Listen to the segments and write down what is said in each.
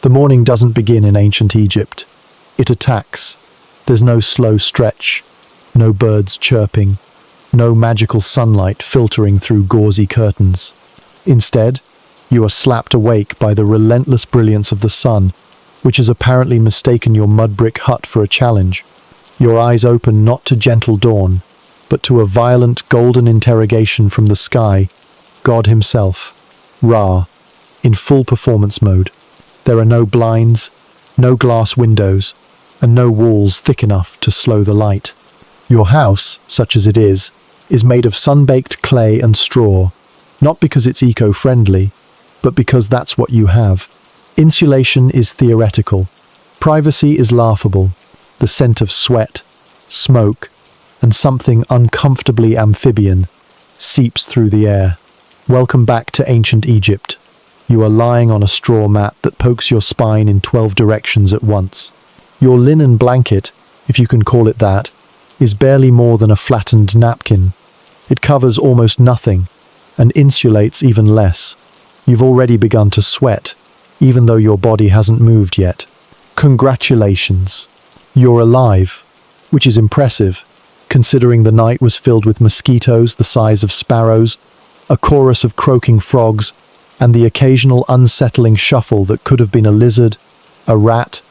The morning doesn't begin in ancient Egypt. It attacks. There's no slow stretch, no birds chirping, no magical sunlight filtering through gauzy curtains. Instead, you are slapped awake by the relentless brilliance of the sun, which has apparently mistaken your mud brick hut for a challenge. Your eyes open not to gentle dawn, but to a violent golden interrogation from the sky, God himself, Ra, in full performance mode. There are no blinds, no glass windows, and no walls thick enough to slow the light. Your house, such as it is made of sun-baked clay and straw, not because it's eco-friendly, but because that's what you have. Insulation is theoretical. Privacy is laughable. The scent of sweat, smoke, and something uncomfortably amphibian seeps through the air. Welcome back to ancient Egypt. You are lying on a straw mat that pokes your spine in 12 directions at once. Your linen blanket, if you can call it that, is barely more than a flattened napkin. It covers almost nothing and insulates even less. You've already begun to sweat, even though your body hasn't moved yet. Congratulations. You're alive, which is impressive, considering the night was filled with mosquitoes the size of sparrows, a chorus of croaking frogs, and the occasional unsettling shuffle that could have been a lizard, a rat,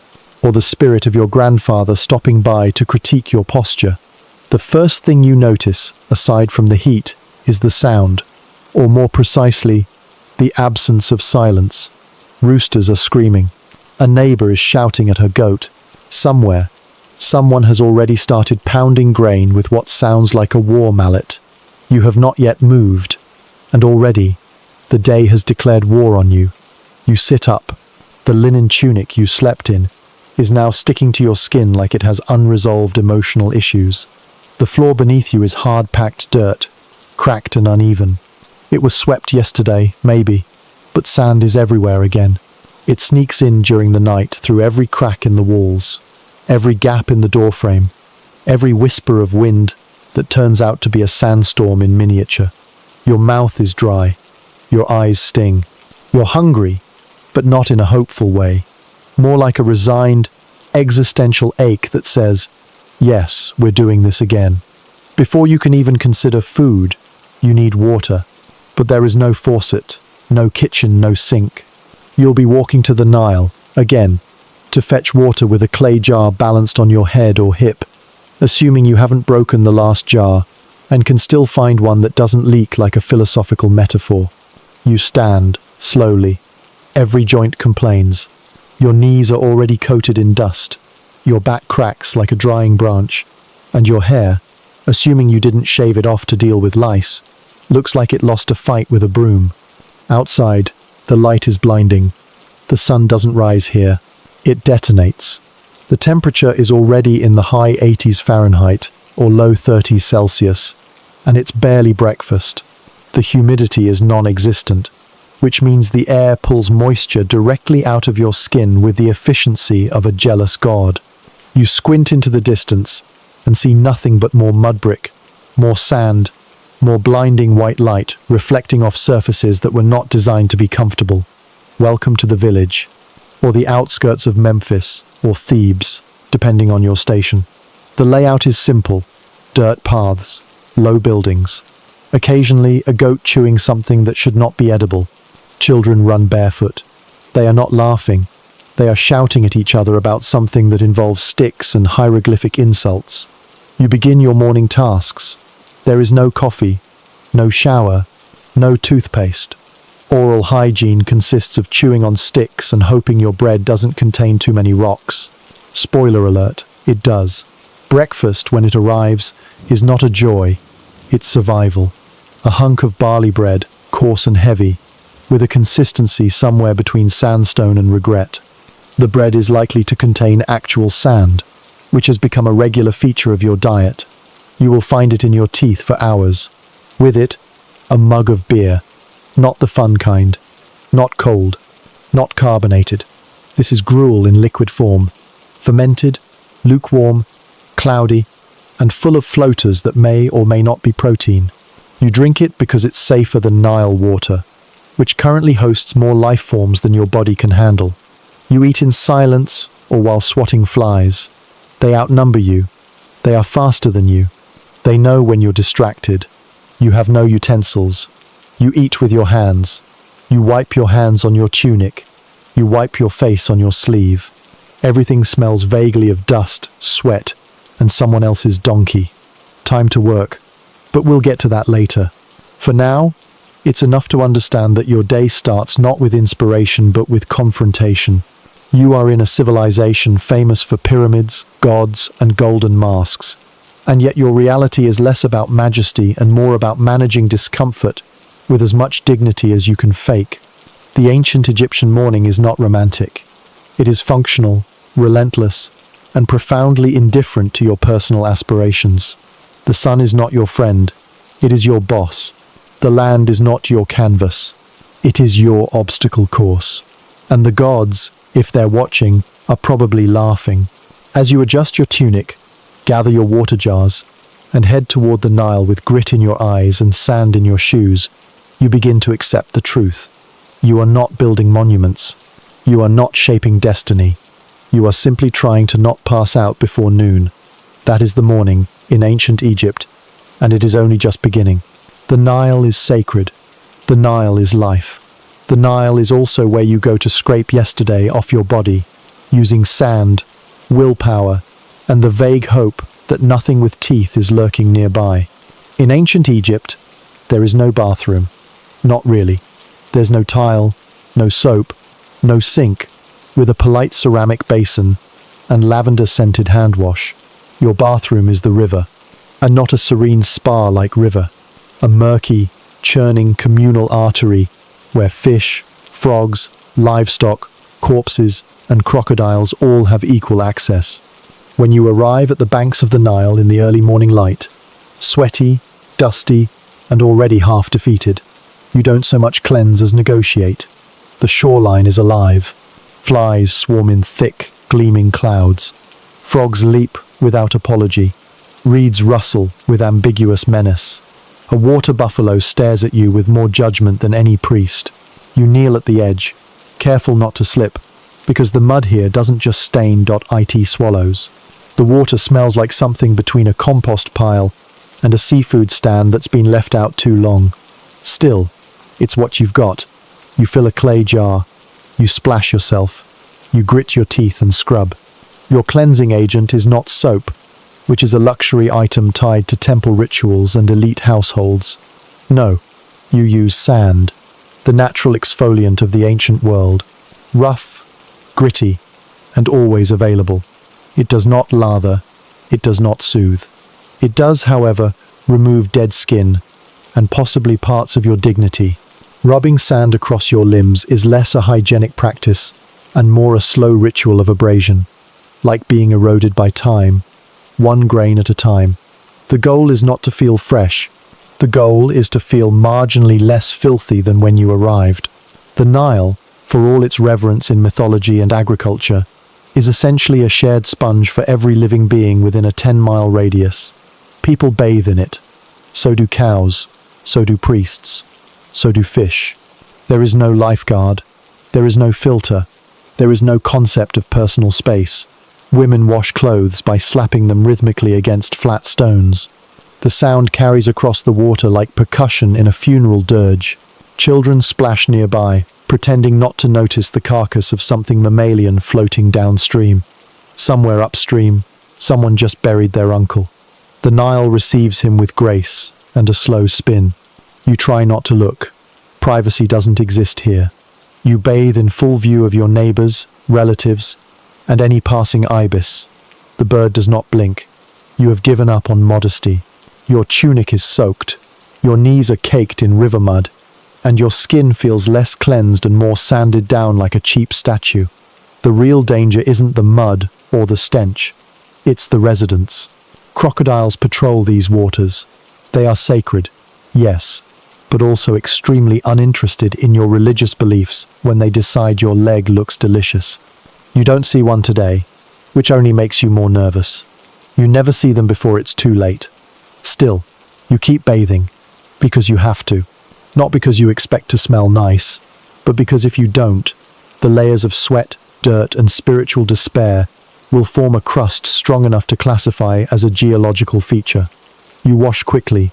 or the spirit of your grandfather stopping by to critique your posture. The first thing you notice, aside from the heat, is the sound, or more precisely, the absence of silence. Roosters are screaming. A neighbor is shouting at her goat. Somewhere, someone has already started pounding grain with what sounds like a war mallet. You have not yet moved, and already, the day has declared war on you. You sit up. The linen tunic you slept in is now sticking to your skin like it has unresolved emotional issues. The floor beneath you is hard-packed dirt, cracked and uneven. It was swept yesterday, maybe, but sand is everywhere again. It sneaks in during the night through every crack in the walls, every gap in the doorframe, every whisper of wind that turns out to be a sandstorm in miniature. Your mouth is dry. Your eyes sting. You're hungry, but not in a hopeful way. More like a resigned, existential ache that says, yes, we're doing this again. Before you can even consider food, you need water. But there is no faucet, no kitchen, no sink. You'll be walking to the Nile, again, to fetch water with a clay jar balanced on your head or hip, assuming you haven't broken the last jar and can still find one that doesn't leak like a philosophical metaphor. You stand, slowly. Every joint complains. Your knees are already coated in dust. Your back cracks like a drying branch. And your hair, assuming you didn't shave it off to deal with lice, looks like it lost a fight with a broom. Outside, the light is blinding. The sun doesn't rise here. It detonates. The temperature is already in the high 80s Fahrenheit or low 30s Celsius, and it's barely breakfast. The humidity is non-existent, which means the air pulls moisture directly out of your skin with the efficiency of a jealous god. You squint into the distance and see nothing but more mud brick, more sand, more blinding white light reflecting off surfaces that were not designed to be comfortable. Welcome to the village, or the outskirts of Memphis, or Thebes, depending on your station. The layout is simple: dirt paths, low buildings, occasionally a goat chewing something that should not be edible. Children run barefoot. They are not laughing. They are shouting at each other about something that involves sticks and hieroglyphic insults. You begin your morning tasks. There is no coffee, no shower, no toothpaste. Oral hygiene consists of chewing on sticks and hoping your bread doesn't contain too many rocks. Spoiler alert, it does. Breakfast, when it arrives, is not a joy, it's survival. A hunk of barley bread, coarse and heavy, with a consistency somewhere between sandstone and regret. The bread is likely to contain actual sand, which has become a regular feature of your diet. You will find it in your teeth for hours. With it, a mug of beer. Not the fun kind. Not cold. Not carbonated. This is gruel in liquid form. Fermented, lukewarm, cloudy, and full of floaters that may or may not be protein. You drink it because it's safer than Nile water, which currently hosts more life forms than your body can handle. You eat in silence or while swatting flies. They outnumber you. They are faster than you. They know when you're distracted. You have no utensils. You eat with your hands. You wipe your hands on your tunic. You wipe your face on your sleeve. Everything smells vaguely of dust, sweat, and someone else's donkey. Time to work. But we'll get to that later. For now, it's enough to understand that your day starts not with inspiration but with confrontation. You are in a civilization famous for pyramids, gods, and golden masks. And yet your reality is less about majesty and more about managing discomfort with as much dignity as you can fake. The ancient Egyptian morning is not romantic. It is functional, relentless, and profoundly indifferent to your personal aspirations. The sun is not your friend. It is your boss. The land is not your canvas. It is your obstacle course. And the gods, if they're watching, are probably laughing. As you adjust your tunic, gather your water jars, and head toward the Nile with grit in your eyes and sand in your shoes, you begin to accept the truth. You are not building monuments. You are not shaping destiny. You are simply trying to not pass out before noon. That is the morning in ancient Egypt, and it is only just beginning. The Nile is sacred. The Nile is life. The Nile is also where you go to scrape yesterday off your body, using sand, willpower, and the vague hope that nothing with teeth is lurking nearby. In ancient Egypt, there is no bathroom. Not really. There's no tile, no soap, no sink, with a polite ceramic basin and lavender-scented hand wash. Your bathroom is the river, and not a serene spa-like river. A murky, churning communal artery where fish, frogs, livestock, corpses, and crocodiles all have equal access. When you arrive at the banks of the Nile in the early morning light, sweaty, dusty, and already half defeated, you don't so much cleanse as negotiate. The shoreline is alive. Flies swarm in thick, gleaming clouds. Frogs leap without apology. Reeds rustle with ambiguous menace. A water buffalo stares at you with more judgment than any priest. You kneel at the edge, careful not to slip, because the mud here doesn't just stain .it swallows. The water smells like something between a compost pile and a seafood stand that's been left out too long. Still, it's what you've got. You fill a clay jar. You splash yourself. You grit your teeth and scrub. Your cleansing agent is not soap, which is a luxury item tied to temple rituals and elite households. No, you use sand, the natural exfoliant of the ancient world. Rough, gritty, and always available. It does not lather. It does not soothe. It does, however, remove dead skin and possibly parts of your dignity. Rubbing sand across your limbs is less a hygienic practice and more a slow ritual of abrasion, like being eroded by time, one grain at a time. The goal is not to feel fresh. The goal is to feel marginally less filthy than when you arrived. The Nile, for all its reverence in mythology and agriculture, is essentially a shared sponge for every living being within a 10-mile radius. People bathe in it. So do cows. So do priests. So do fish. There is no lifeguard. There is no filter. There is no concept of personal space. Women wash clothes by slapping them rhythmically against flat stones. The sound carries across the water like percussion in a funeral dirge. Children splash nearby, pretending not to notice the carcass of something mammalian floating downstream. Somewhere upstream, someone just buried their uncle. The Nile receives him with grace and a slow spin. You try not to look. Privacy doesn't exist here. You bathe in full view of your neighbors, relatives, and any passing ibis. The bird does not blink. You have given up on modesty. Your tunic is soaked. Your knees are caked in river mud, and your skin feels less cleansed and more sanded down like a cheap statue. The real danger isn't the mud or the stench. It's the residents. Crocodiles patrol these waters. They are sacred, yes, but also extremely uninterested in your religious beliefs when they decide your leg looks delicious. You don't see one today, which only makes you more nervous. You never see them before it's too late. Still, you keep bathing, because you have to. Not because you expect to smell nice, but because if you don't, the layers of sweat, dirt, and spiritual despair will form a crust strong enough to classify as a geological feature. You wash quickly,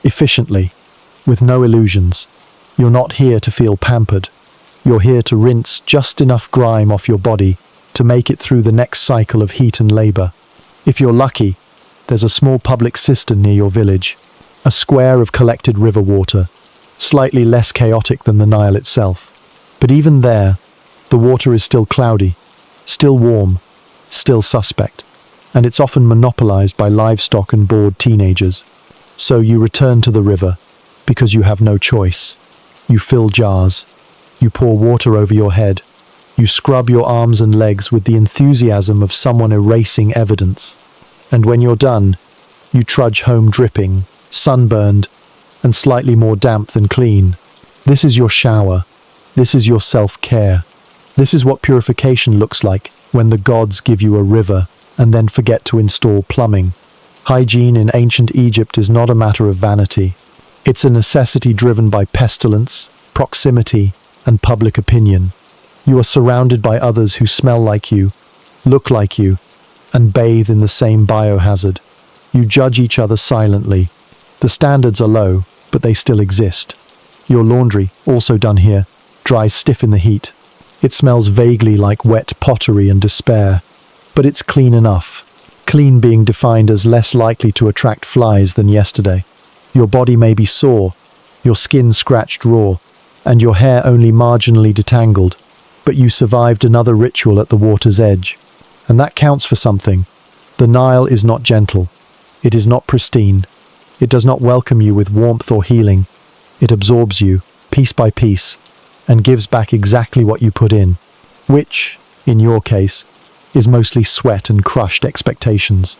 efficiently, with no illusions. You're not here to feel pampered. You're here to rinse just enough grime off your body to make it through the next cycle of heat and labor. If you're lucky, there's a small public cistern near your village, a square of collected river water, slightly less chaotic than the Nile itself. But even there, the water is still cloudy, still warm, still suspect, and it's often monopolized by livestock and bored teenagers. So you return to the river because you have no choice. You fill jars. You pour water over your head. You scrub your arms and legs with the enthusiasm of someone erasing evidence. And when you're done, you trudge home dripping, sunburned, and slightly more damp than clean. This is your shower. This is your self-care. This is what purification looks like when the gods give you a river and then forget to install plumbing. Hygiene in ancient Egypt is not a matter of vanity. It's a necessity driven by pestilence, proximity, and public opinion. You are surrounded by others who smell like you, look like you, and bathe in the same biohazard. You judge each other silently. The standards are low, but they still exist. Your laundry, also done here, dries stiff in the heat. It smells vaguely like wet pottery and despair, but it's clean enough. Clean being defined as less likely to attract flies than yesterday. Your body may be sore, your skin scratched raw, and your hair only marginally detangled, but you survived another ritual at the water's edge. And that counts for something. The Nile is not gentle. It is not pristine. It does not welcome you with warmth or healing. It absorbs you, piece by piece, and gives back exactly what you put in, which, in your case, is mostly sweat and crushed expectations.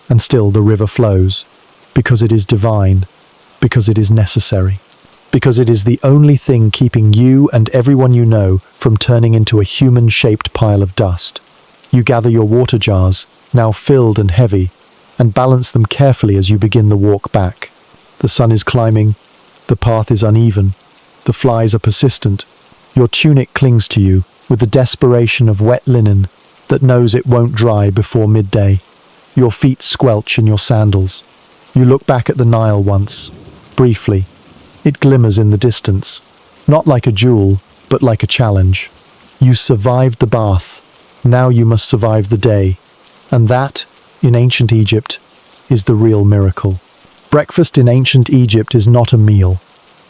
And still the river flows, because it is divine, because it is necessary, because it is the only thing keeping you and everyone you know from turning into a human-shaped pile of dust. You gather your water jars, now filled and heavy, and balance them carefully as you begin the walk back. The sun is climbing, the path is uneven, the flies are persistent. Your tunic clings to you with the desperation of wet linen that knows it won't dry before midday. Your feet squelch in your sandals. You look back at the Nile once, briefly. It glimmers in the distance, not like a jewel, but like a challenge. You survived the bath. Now you must survive the day. And that, in ancient Egypt, is the real miracle. Breakfast in ancient Egypt is not a meal.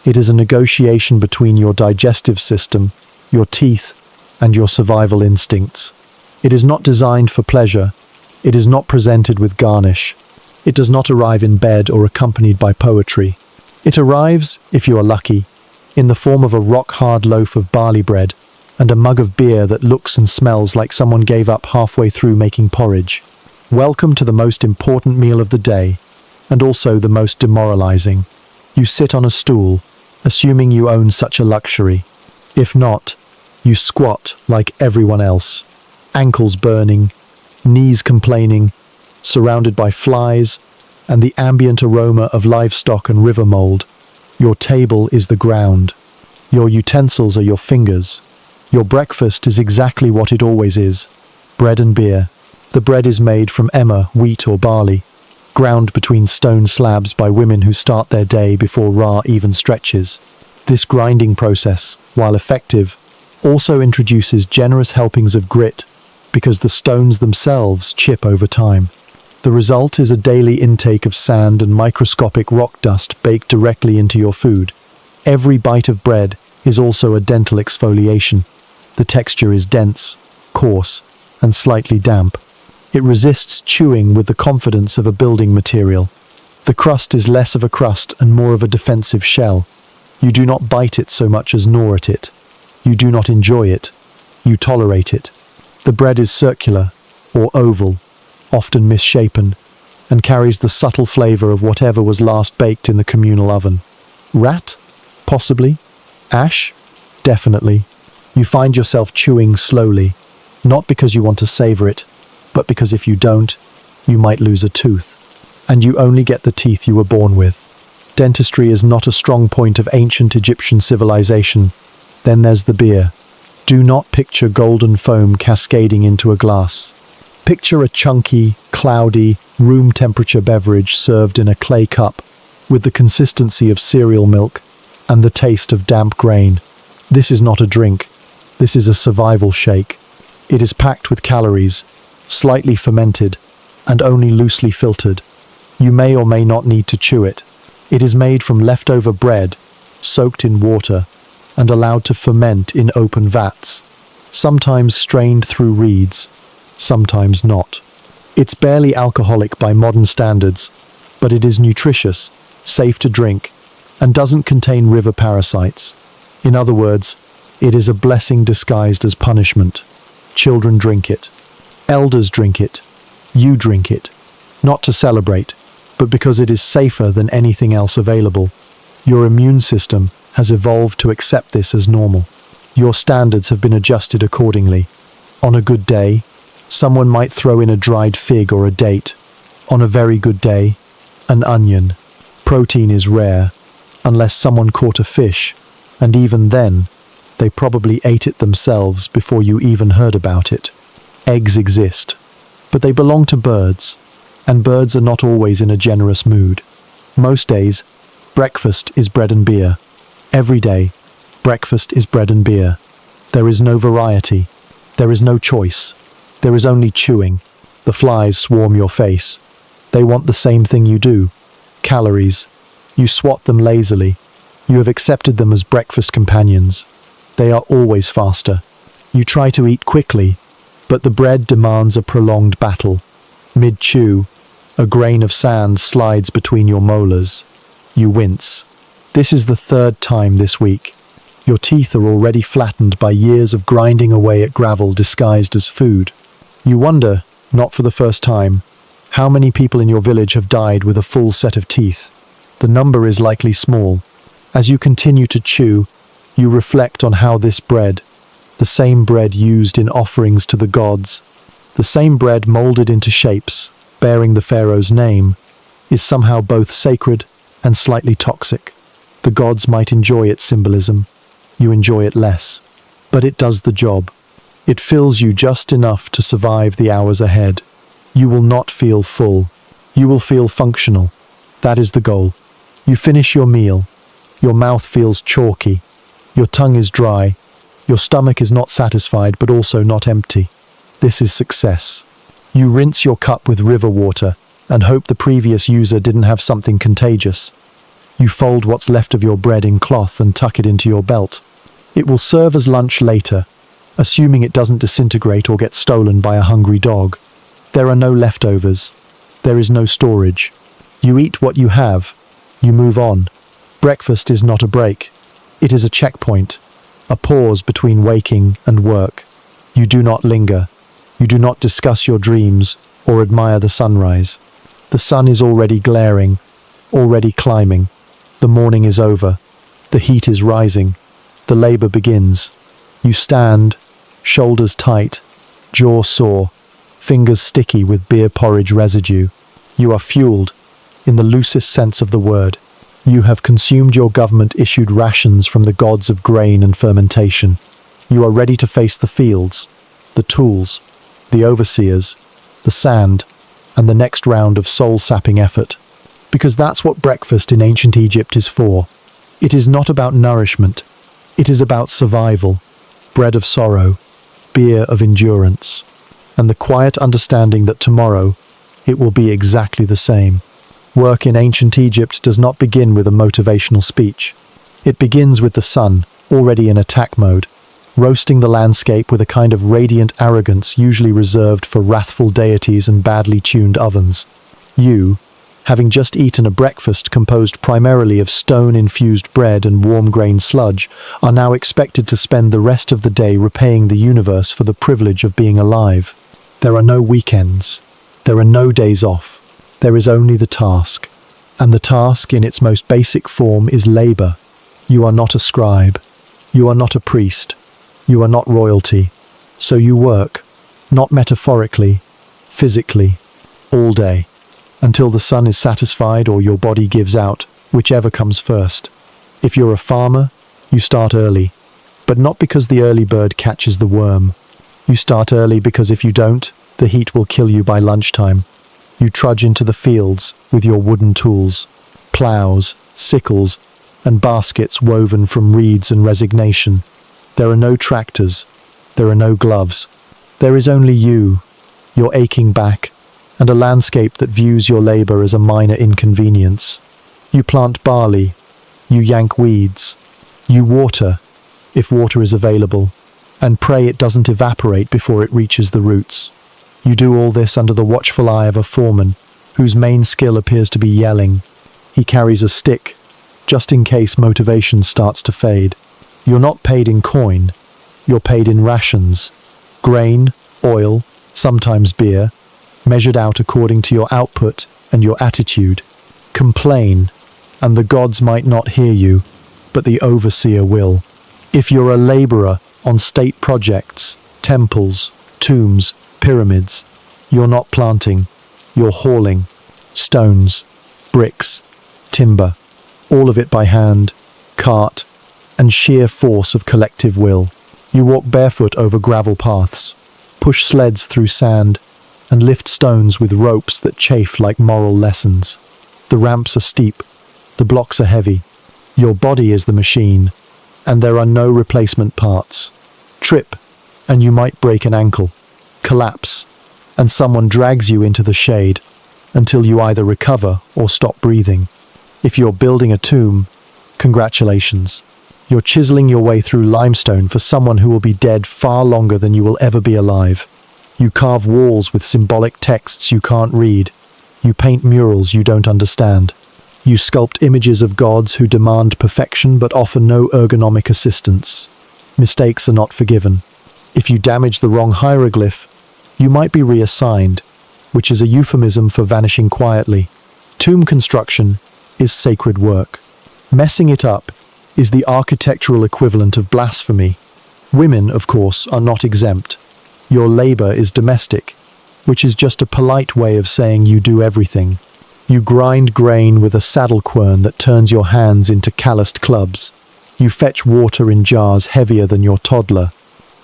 It is a negotiation between your digestive system, your teeth, and your survival instincts. It is not designed for pleasure. It is not presented with garnish. It does not arrive in bed or accompanied by poetry. It arrives, if you are lucky, in the form of a rock-hard loaf of barley bread and a mug of beer that looks and smells like someone gave up halfway through making porridge. Welcome to the most important meal of the day, and also the most demoralizing. You sit on a stool, assuming you own such a luxury. If not, you squat like everyone else, ankles burning, knees complaining, surrounded by flies and the ambient aroma of livestock and river mold. Your table is the ground. Your utensils are your fingers. Your breakfast is exactly what it always is, bread and beer. The bread is made from emmer, wheat or barley, ground between stone slabs by women who start their day before Ra even stretches. This grinding process, while effective, also introduces generous helpings of grit because the stones themselves chip over time. The result is a daily intake of sand and microscopic rock dust baked directly into your food. Every bite of bread is also a dental exfoliation. The texture is dense, coarse, and slightly damp. It resists chewing with the confidence of a building material. The crust is less of a crust and more of a defensive shell. You do not bite it so much as gnaw at it. You do not enjoy it. You tolerate it. The bread is circular, or oval, often misshapen, and carries the subtle flavor of whatever was last baked in the communal oven. Rat? Possibly. Ash? Definitely. You find yourself chewing slowly, not because you want to savor it, but because if you don't, you might lose a tooth. And you only get the teeth you were born with. Dentistry is not a strong point of ancient Egyptian civilization. Then there's the beer. Do not picture golden foam cascading into a glass. Picture a chunky, cloudy, room temperature beverage served in a clay cup with the consistency of cereal milk and the taste of damp grain. This is not a drink. This is a survival shake. It is packed with calories, slightly fermented, and only loosely filtered. You may or may not need to chew it. It is made from leftover bread, soaked in water, and allowed to ferment in open vats, sometimes strained through reeds, sometimes not. It's barely alcoholic by modern standards, but it is nutritious, safe to drink, and doesn't contain river parasites. In other words, it is a blessing disguised as punishment. Children drink it. Elders drink it. You drink it. Not to celebrate, but because it is safer than anything else available. Your immune system has evolved to accept this as normal. Your standards have been adjusted accordingly. On a good day, someone might throw in a dried fig or a date. On a very good day, an onion. Protein is rare, unless someone caught a fish, and even then, they probably ate it themselves before you even heard about it. Eggs exist, but they belong to birds, and birds are not always in a generous mood. Most days, breakfast is bread and beer. Every day, breakfast is bread and beer. There is no variety. There is no choice. There is only chewing. The flies swarm your face. They want the same thing you do. Calories. You swat them lazily. You have accepted them as breakfast companions. They are always faster. You try to eat quickly, but the bread demands a prolonged battle. Mid-chew, a grain of sand slides between your molars. You wince. This is the third time this week. Your teeth are already flattened by years of grinding away at gravel disguised as food. You wonder, not for the first time, how many people in your village have died with a full set of teeth. The number is likely small. As you continue to chew, you reflect on how this bread, the same bread used in offerings to the gods, the same bread molded into shapes, bearing the pharaoh's name, is somehow both sacred and slightly toxic. The gods might enjoy its symbolism. You enjoy it less. But it does the job. It fills you just enough to survive the hours ahead. You will not feel full. You will feel functional. That is the goal. You finish your meal. Your mouth feels chalky. Your tongue is dry. Your stomach is not satisfied but also not empty. This is success. You rinse your cup with river water and hope the previous user didn't have something contagious. You fold what's left of your bread in cloth and tuck it into your belt. It will serve as lunch later, assuming it doesn't disintegrate or get stolen by a hungry dog. There are no leftovers. There is no storage. You eat what you have. You move on. Breakfast is not a break. It is a checkpoint, a pause between waking and work. You do not linger. You do not discuss your dreams or admire the sunrise. The sun is already glaring, already climbing. The morning is over. The heat is rising. The labor begins. You stand, shoulders tight, jaw sore, fingers sticky with beer porridge residue. You are fueled, in the loosest sense of the word. You have consumed your government-issued rations from the gods of grain and fermentation. You are ready to face the fields, the tools, the overseers, the sand, and the next round of soul-sapping effort. Because that's what breakfast in ancient Egypt is for. It is not about nourishment. It is about survival, bread of sorrow, beer of endurance, and the quiet understanding that tomorrow it will be exactly the same. Work in ancient Egypt does not begin with a motivational speech. It begins with the sun, already in attack mode, roasting the landscape with a kind of radiant arrogance usually reserved for wrathful deities and badly tuned ovens. You, having just eaten a breakfast composed primarily of stone-infused bread and warm-grain sludge, are now expected to spend the rest of the day repaying the universe for the privilege of being alive. There are no weekends. There are no days off. There is only the task. And the task in its most basic form is labor. You are not a scribe. You are not a priest. You are not royalty. So you work, not metaphorically, physically, all day, until the sun is satisfied or your body gives out, whichever comes first. If you're a farmer, you start early. But not because the early bird catches the worm. You start early because if you don't, the heat will kill you by lunchtime. You trudge into the fields with your wooden tools, plows, sickles, and baskets woven from reeds and resignation. There are no tractors. There are no gloves. There is only you, your aching back, and a landscape that views your labor as a minor inconvenience. You plant barley. You yank weeds. You water, if water is available, and pray it doesn't evaporate before it reaches the roots. You do all this under the watchful eye of a foreman, whose main skill appears to be yelling. He carries a stick, just in case motivation starts to fade. You're not paid in coin, you're paid in rations. Grain, oil, sometimes beer, measured out according to your output and your attitude. Complain, and the gods might not hear you, but the overseer will. If you're a laborer on state projects, temples, tombs, pyramids, you're not planting, you're hauling. Stones, bricks, timber, all of it by hand, cart, and sheer force of collective will. You walk barefoot over gravel paths, push sleds through sand, and lift stones with ropes that chafe like moral lessons. The ramps are steep, the blocks are heavy. Your body is the machine, and there are no replacement parts. Trip, and you might break an ankle. Collapse, and someone drags you into the shade until you either recover or stop breathing. If you're building a tomb, congratulations. You're chiseling your way through limestone for someone who will be dead far longer than you will ever be alive. You carve walls with symbolic texts you can't read. You paint murals you don't understand. You sculpt images of gods who demand perfection but offer no ergonomic assistance. Mistakes are not forgiven. If you damage the wrong hieroglyph, you might be reassigned, which is a euphemism for vanishing quietly. Tomb construction is sacred work. Messing it up is the architectural equivalent of blasphemy. Women, of course, are not exempt. Your labor is domestic, which is just a polite way of saying you do everything. You grind grain with a saddle quern that turns your hands into calloused clubs. You fetch water in jars heavier than your toddler.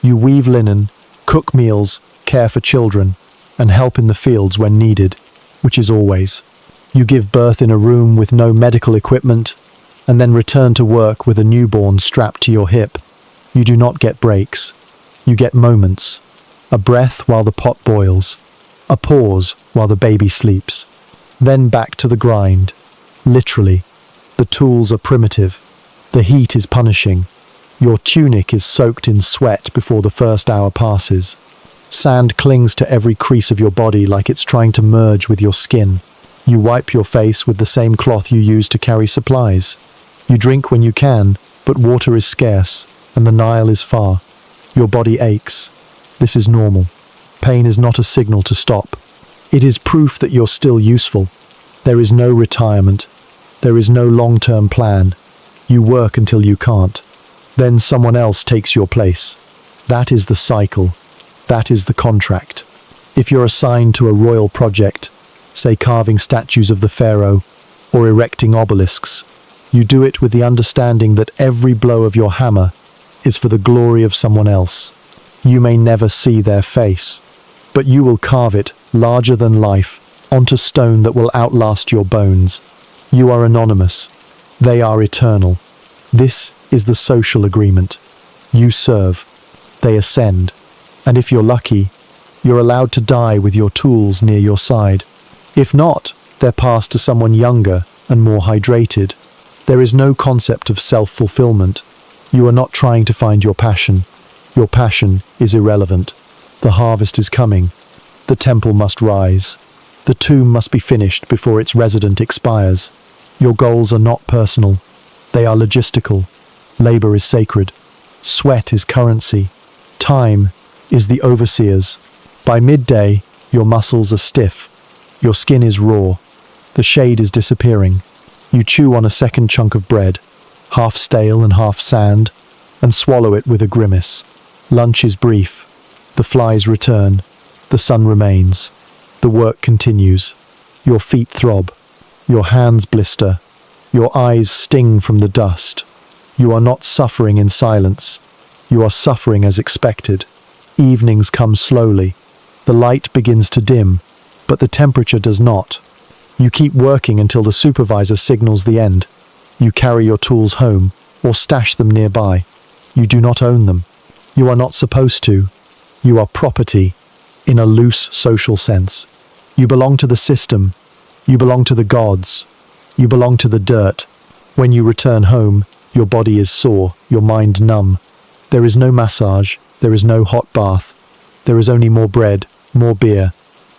You weave linen, cook meals, care for children, and help in the fields when needed, which is always. You give birth in a room with no medical equipment, and then return to work with a newborn strapped to your hip. You do not get breaks. You get moments. A breath while the pot boils. A pause while the baby sleeps. Then back to the grind. Literally. The tools are primitive. The heat is punishing. Your tunic is soaked in sweat before the first hour passes. Sand clings to every crease of your body like it's trying to merge with your skin. You wipe your face with the same cloth you use to carry supplies. You drink when you can, but water is scarce, and the Nile is far. Your body aches. This is normal. Pain is not a signal to stop. It is proof that you're still useful. There is no retirement. There is no long-term plan. You work until you can't. Then someone else takes your place. That is the cycle. That is the contract. If you're assigned to a royal project, say carving statues of the pharaoh or erecting obelisks, you do it with the understanding that every blow of your hammer is for the glory of someone else. You may never see their face, but you will carve it larger than life onto stone that will outlast your bones. You are anonymous. They are eternal. This is the social agreement. You serve. They ascend. And if you're lucky, you're allowed to die with your tools near your side. If not, they're passed to someone younger and more hydrated. There is no concept of self-fulfillment. You are not trying to find your passion. Your passion is irrelevant. The harvest is coming. The temple must rise. The tomb must be finished before its resident expires. Your goals are not personal. They are logistical. Labor is sacred. Sweat is currency. Time is the overseer's. By midday, your muscles are stiff. Your skin is raw. The shade is disappearing. You chew on a second chunk of bread, half stale and half sand, and swallow it with a grimace. Lunch is brief. The flies return. The sun remains. The work continues. Your feet throb. Your hands blister. Your eyes sting from the dust. You are not suffering in silence. You are suffering as expected. Evenings come slowly. The light begins to dim, but the temperature does not. You keep working until the supervisor signals the end. You carry your tools home or stash them nearby. You do not own them. You are not supposed to. You are property in a loose social sense. You belong to the system. You belong to the gods. You belong to the dirt. When you return home, your body is sore, your mind numb. There is no massage. There is no hot bath. There is only more bread, more beer,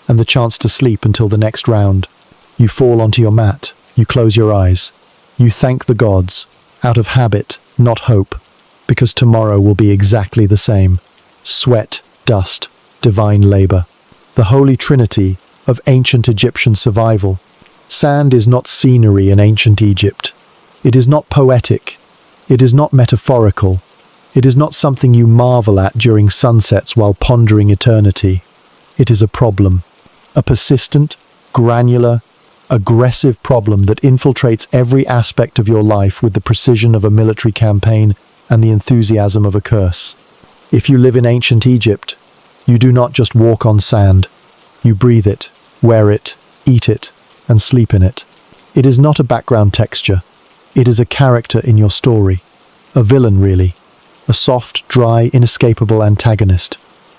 and the chance to sleep until the next round. You fall onto your mat. You close your eyes. You thank the gods, out of habit, not hope, because tomorrow will be exactly the same. Sweat, dust, divine labor. The holy trinity of ancient Egyptian survival. Sand is not scenery in ancient Egypt. It is not poetic. It is not metaphorical. It is not something you marvel at during sunsets while pondering eternity. It is a problem. A persistent, granular, aggressive problem that infiltrates every aspect of your life with the precision of a military campaign and the enthusiasm of a curse. If you live in ancient Egypt, you do not just walk on sand. You breathe it, wear it, eat it, and sleep in it. It is not a background texture. It is a character in your story. A villain, really. A soft, dry, inescapable antagonist.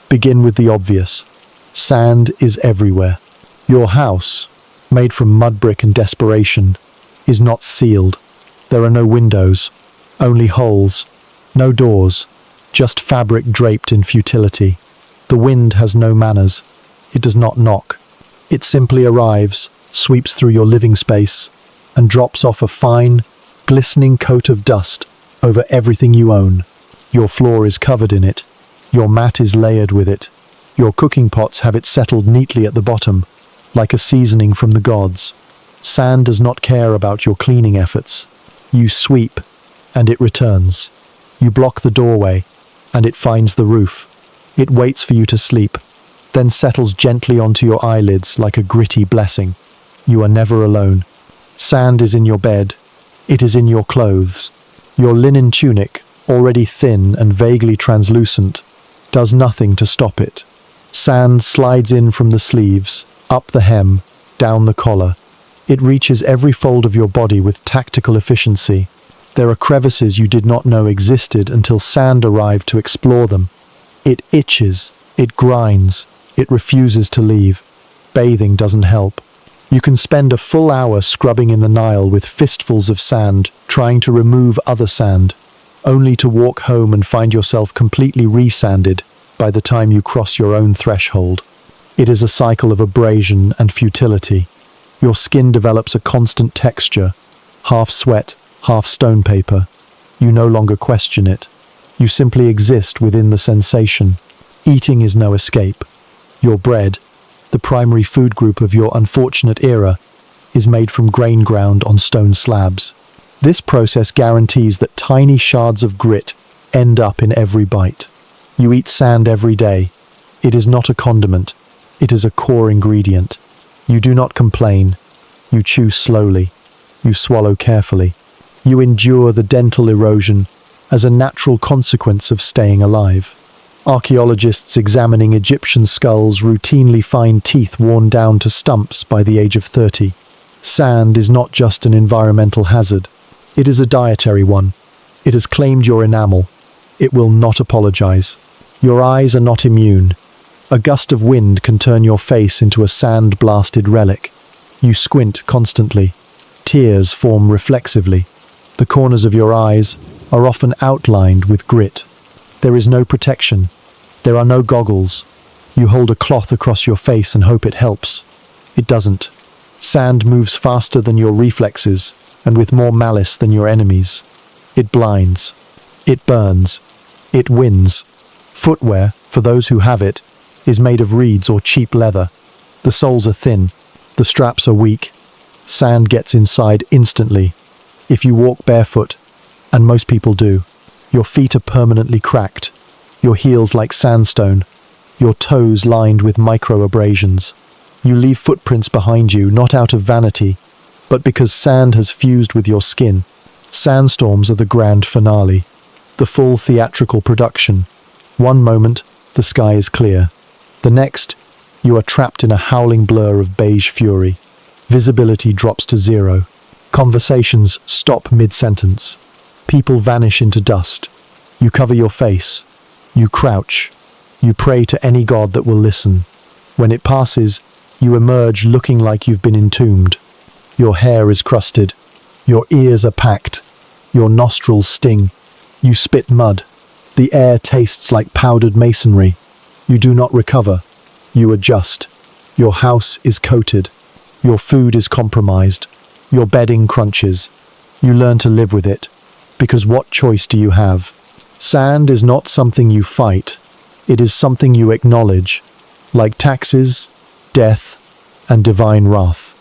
Begin with the obvious. Sand is everywhere. Your house, made from mud brick and desperation, is not sealed. There are no windows, only holes, no doors, just fabric draped in futility. The wind has no manners. It does not knock. It simply arrives, sweeps through your living space, and drops off a fine, glistening coat of dust over everything you own. Your floor is covered in it. Your mat is layered with it. Your cooking pots have it settled neatly at the bottom, like a seasoning from the gods. Sand does not care about your cleaning efforts. You sweep, and it returns. You block the doorway, and it finds the roof. It waits for you to sleep, then settles gently onto your eyelids like a gritty blessing. You are never alone. Sand is in your bed. It is in your clothes. Your linen tunic, already thin and vaguely translucent, does nothing to stop it. Sand slides in from the sleeves, up the hem, down the collar. It reaches every fold of your body with tactical efficiency. There are crevices you did not know existed until sand arrived to explore them. It itches, it grinds, it refuses to leave. Bathing doesn't help. You can spend a full hour scrubbing in the Nile with fistfuls of sand, trying to remove other sand, only to walk home and find yourself completely resanded by the time you cross your own threshold. It is a cycle of abrasion and futility. Your skin develops a constant texture, half sweat, half stone paper. You no longer question it. You simply exist within the sensation. Eating is no escape. Your bread, the primary food group of your unfortunate era, is made from grain ground on stone slabs. This process guarantees that tiny shards of grit end up in every bite. You eat sand every day. It is not a condiment. It is a core ingredient. You do not complain. You chew slowly. You swallow carefully. You endure the dental erosion as a natural consequence of staying alive. Archaeologists examining Egyptian skulls routinely find teeth worn down to stumps by the age of 30. Sand is not just an environmental hazard. It is a dietary one. It has claimed your enamel. It will not apologize. Your eyes are not immune. A gust of wind can turn your face into a sand-blasted relic. You squint constantly. Tears form reflexively. The corners of your eyes are often outlined with grit. There is no protection. There are no goggles. You hold a cloth across your face and hope it helps. It doesn't. Sand moves faster than your reflexes and with more malice than your enemies. It blinds. It burns. It wins. Footwear, for those who have it, is made of reeds or cheap leather. The soles are thin. The straps are weak. Sand gets inside instantly. If you walk barefoot, and most people do, your feet are permanently cracked, your heels like sandstone, your toes lined with micro-abrasions. You leave footprints behind you, not out of vanity, but because sand has fused with your skin. Sandstorms are the grand finale. the full theatrical production. One moment, the sky is clear. The next, you are trapped in a howling blur of beige fury. Visibility drops to zero. Conversations stop mid-sentence. People vanish into dust. You cover your face. You crouch. You pray to any god that will listen. When it passes, you emerge looking like you've been entombed. Your hair is crusted. Your ears are packed. Your nostrils sting. You spit mud. The air tastes like powdered masonry. You do not recover. You adjust. Your house is coated. Your food is compromised. Your bedding crunches. You learn to live with it. Because what choice do you have? Sand is not something you fight. It is something you acknowledge. Like taxes, death, and divine wrath.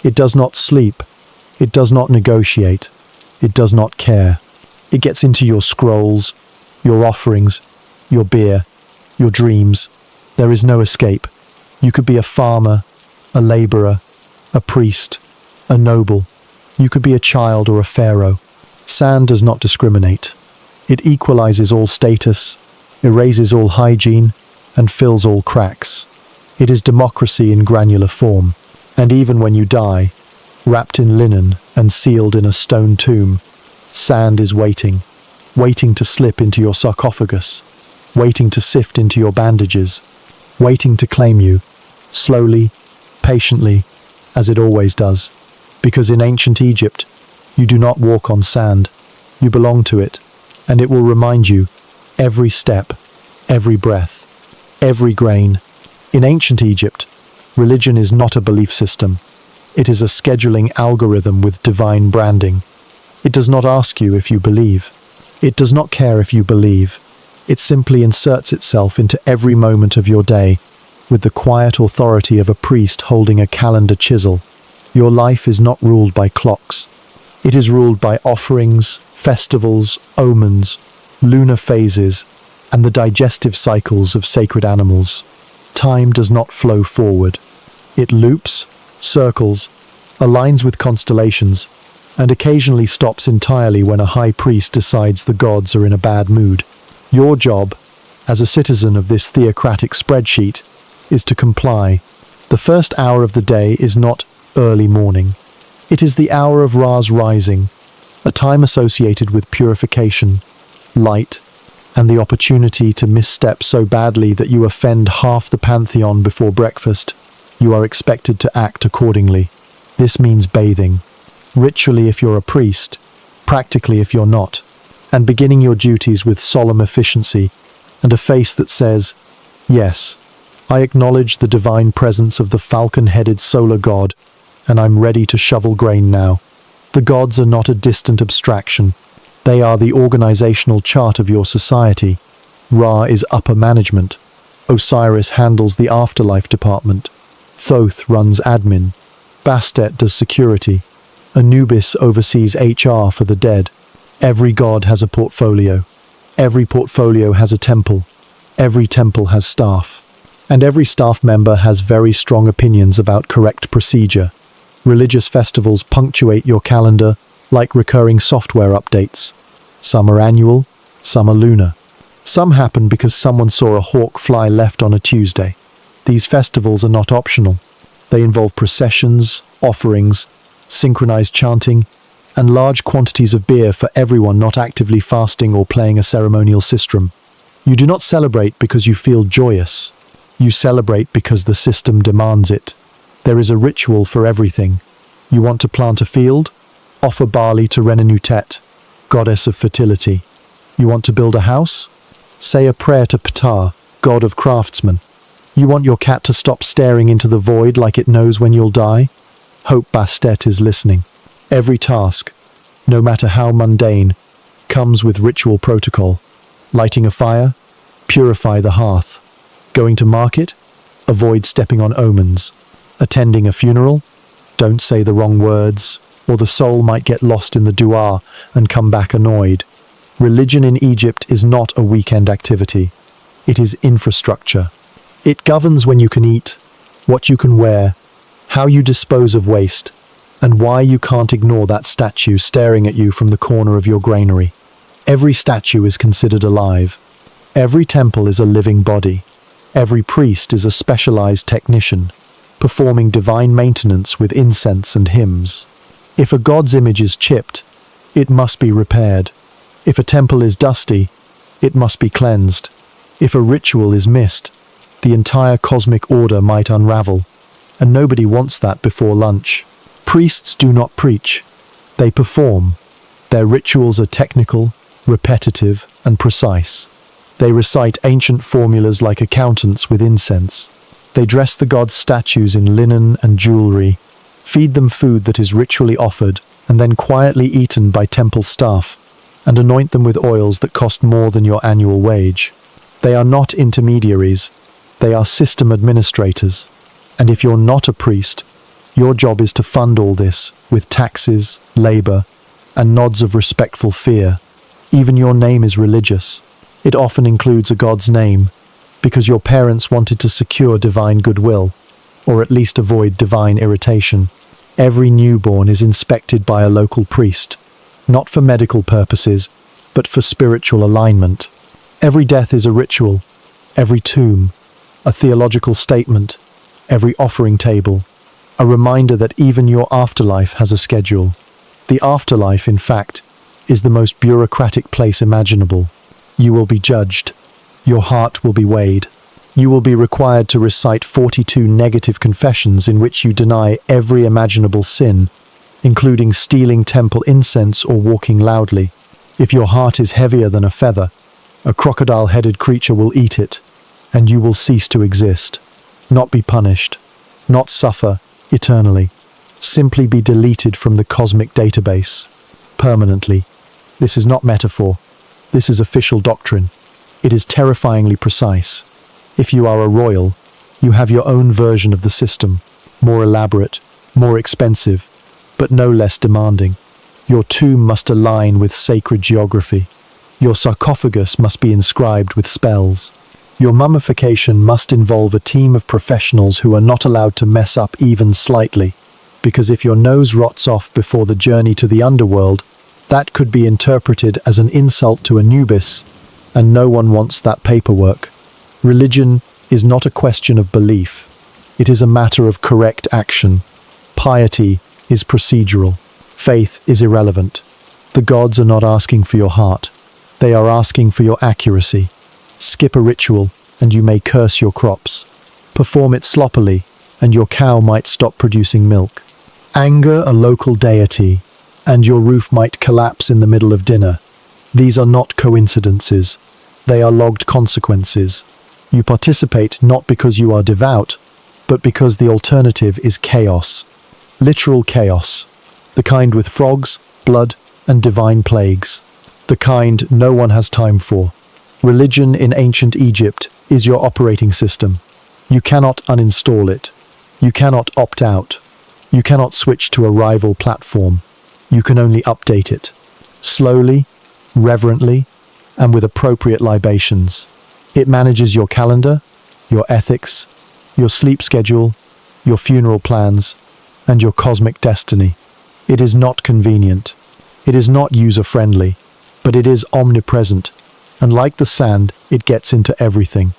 It does not sleep. It does not negotiate. It does not care. It gets into your scrolls, your offerings, your beer, your dreams. There is no escape. You could be a farmer, a laborer, a priest, a noble. You could be a child or a pharaoh. Sand does not discriminate. It equalizes all status, erases all hygiene, and fills all cracks. It is democracy in granular form. And even when you die, wrapped in linen and sealed in a stone tomb, sand is waiting to slip into your sarcophagus, waiting to sift into your bandages, waiting to claim you, slowly, patiently, as it always does. Because in ancient Egypt, you do not walk on sand, you belong to it, and it will remind you, every step, every breath, every grain. In ancient Egypt, religion is not a belief system. It is a scheduling algorithm with divine branding. It does not ask you if you believe. It does not care if you believe. It simply inserts itself into every moment of your day with the quiet authority of a priest holding a calendar chisel. Your life is not ruled by clocks. It is ruled by offerings, festivals, omens, lunar phases, and the digestive cycles of sacred animals. Time does not flow forward. It loops, circles, aligns with constellations, and occasionally stops entirely when a high priest decides the gods are in a bad mood. Your job, as a citizen of this theocratic spreadsheet, is to comply. The first hour of the day is not early morning. It is the hour of Ra's rising, a time associated with purification, light, and the opportunity to misstep so badly that you offend half the pantheon before breakfast. You are expected to act accordingly. This means bathing. Ritually if you're a priest, practically if you're not, and beginning your duties with solemn efficiency and a face that says, "Yes, I acknowledge the divine presence of the falcon-headed solar god, and I'm ready to shovel grain now." The gods are not a distant abstraction. They are the organizational chart of your society. Ra is upper management. Osiris handles the afterlife department. Thoth runs admin. Bastet does security. Anubis oversees HR for the dead. Every god has a portfolio. Every portfolio has a temple. Every temple has staff. And every staff member has very strong opinions about correct procedure. Religious festivals punctuate your calendar like recurring software updates. Some are annual, some are lunar. Some happen because someone saw a hawk fly left on a Tuesday. These festivals are not optional. They involve processions, offerings, synchronized chanting, and large quantities of beer for everyone not actively fasting or playing a ceremonial sistrum. You do not celebrate because you feel joyous. You celebrate because the system demands it. There is a ritual for everything. You want to plant a field? Offer barley to Renenutet, goddess of fertility. You want to build a house? Say a prayer to Ptah, god of craftsmen. You want your cat to stop staring into the void like it knows when you'll die? Hope Bastet is listening. Every task, no matter how mundane, comes with ritual protocol. Lighting a fire? Purify the hearth. Going to market? Avoid stepping on omens. Attending a funeral? Don't say the wrong words, or the soul might get lost in the dua and come back annoyed. Religion in Egypt is not a weekend activity. It is infrastructure. It governs when you can eat, what you can wear, how you dispose of waste, and why you can't ignore that statue staring at you from the corner of your granary. Every statue is considered alive. Every temple is a living body. Every priest is a specialized technician, performing divine maintenance with incense and hymns. If a god's image is chipped, it must be repaired. If a temple is dusty, it must be cleansed. If a ritual is missed, the entire cosmic order might unravel, and nobody wants that before lunch. Priests do not preach, they perform. Their rituals are technical, repetitive, and precise. They recite ancient formulas like accountants with incense. They dress the gods' statues in linen and jewelry, feed them food that is ritually offered, and then quietly eaten by temple staff, and anoint them with oils that cost more than your annual wage. They are not intermediaries, they are system administrators. And if you're not a priest, your job is to fund all this with taxes, labor, and nods of respectful fear. Even your name is religious. It often includes a god's name, because your parents wanted to secure divine goodwill, or at least avoid divine irritation. Every newborn is inspected by a local priest, not for medical purposes, but for spiritual alignment. Every death is a ritual, every tomb, a theological statement, every offering table, a reminder that even your afterlife has a schedule. The afterlife, in fact, is the most bureaucratic place imaginable. You will be judged. Your heart will be weighed. You will be required to recite 42 negative confessions in which you deny every imaginable sin, including stealing temple incense or walking loudly. If your heart is heavier than a feather, a crocodile-headed creature will eat it, and you will cease to exist. Not be punished, not suffer eternally. Simply be deleted from the cosmic database. Permanently. This is not metaphor. This is official doctrine. It is terrifyingly precise. If you are a royal, you have your own version of the system, more elaborate, more expensive, but no less demanding. Your tomb must align with sacred geography. Your sarcophagus must be inscribed with spells. Your mummification must involve a team of professionals who are not allowed to mess up even slightly, because if your nose rots off before the journey to the underworld, that could be interpreted as an insult to Anubis, and no one wants that paperwork. Religion is not a question of belief. It is a matter of correct action. Piety is procedural. Faith is irrelevant. The gods are not asking for your heart. They are asking for your accuracy. Skip a ritual, and you may curse your crops. Perform it sloppily, and your cow might stop producing milk. Anger a local deity, and your roof might collapse in the middle of dinner. These are not coincidences. They are logged consequences. You participate not because you are devout, but because the alternative is chaos. Literal chaos. The kind with frogs, blood, and divine plagues. The kind no one has time for. Religion in ancient Egypt is your operating system. You cannot uninstall it. You cannot opt out. You cannot switch to a rival platform. You can only update it. Slowly, reverently, and with appropriate libations. It manages your calendar, your ethics, your sleep schedule, your funeral plans, and your cosmic destiny. It is not convenient. It is not user-friendly, but it is omnipresent, and like the sand, it gets into everything.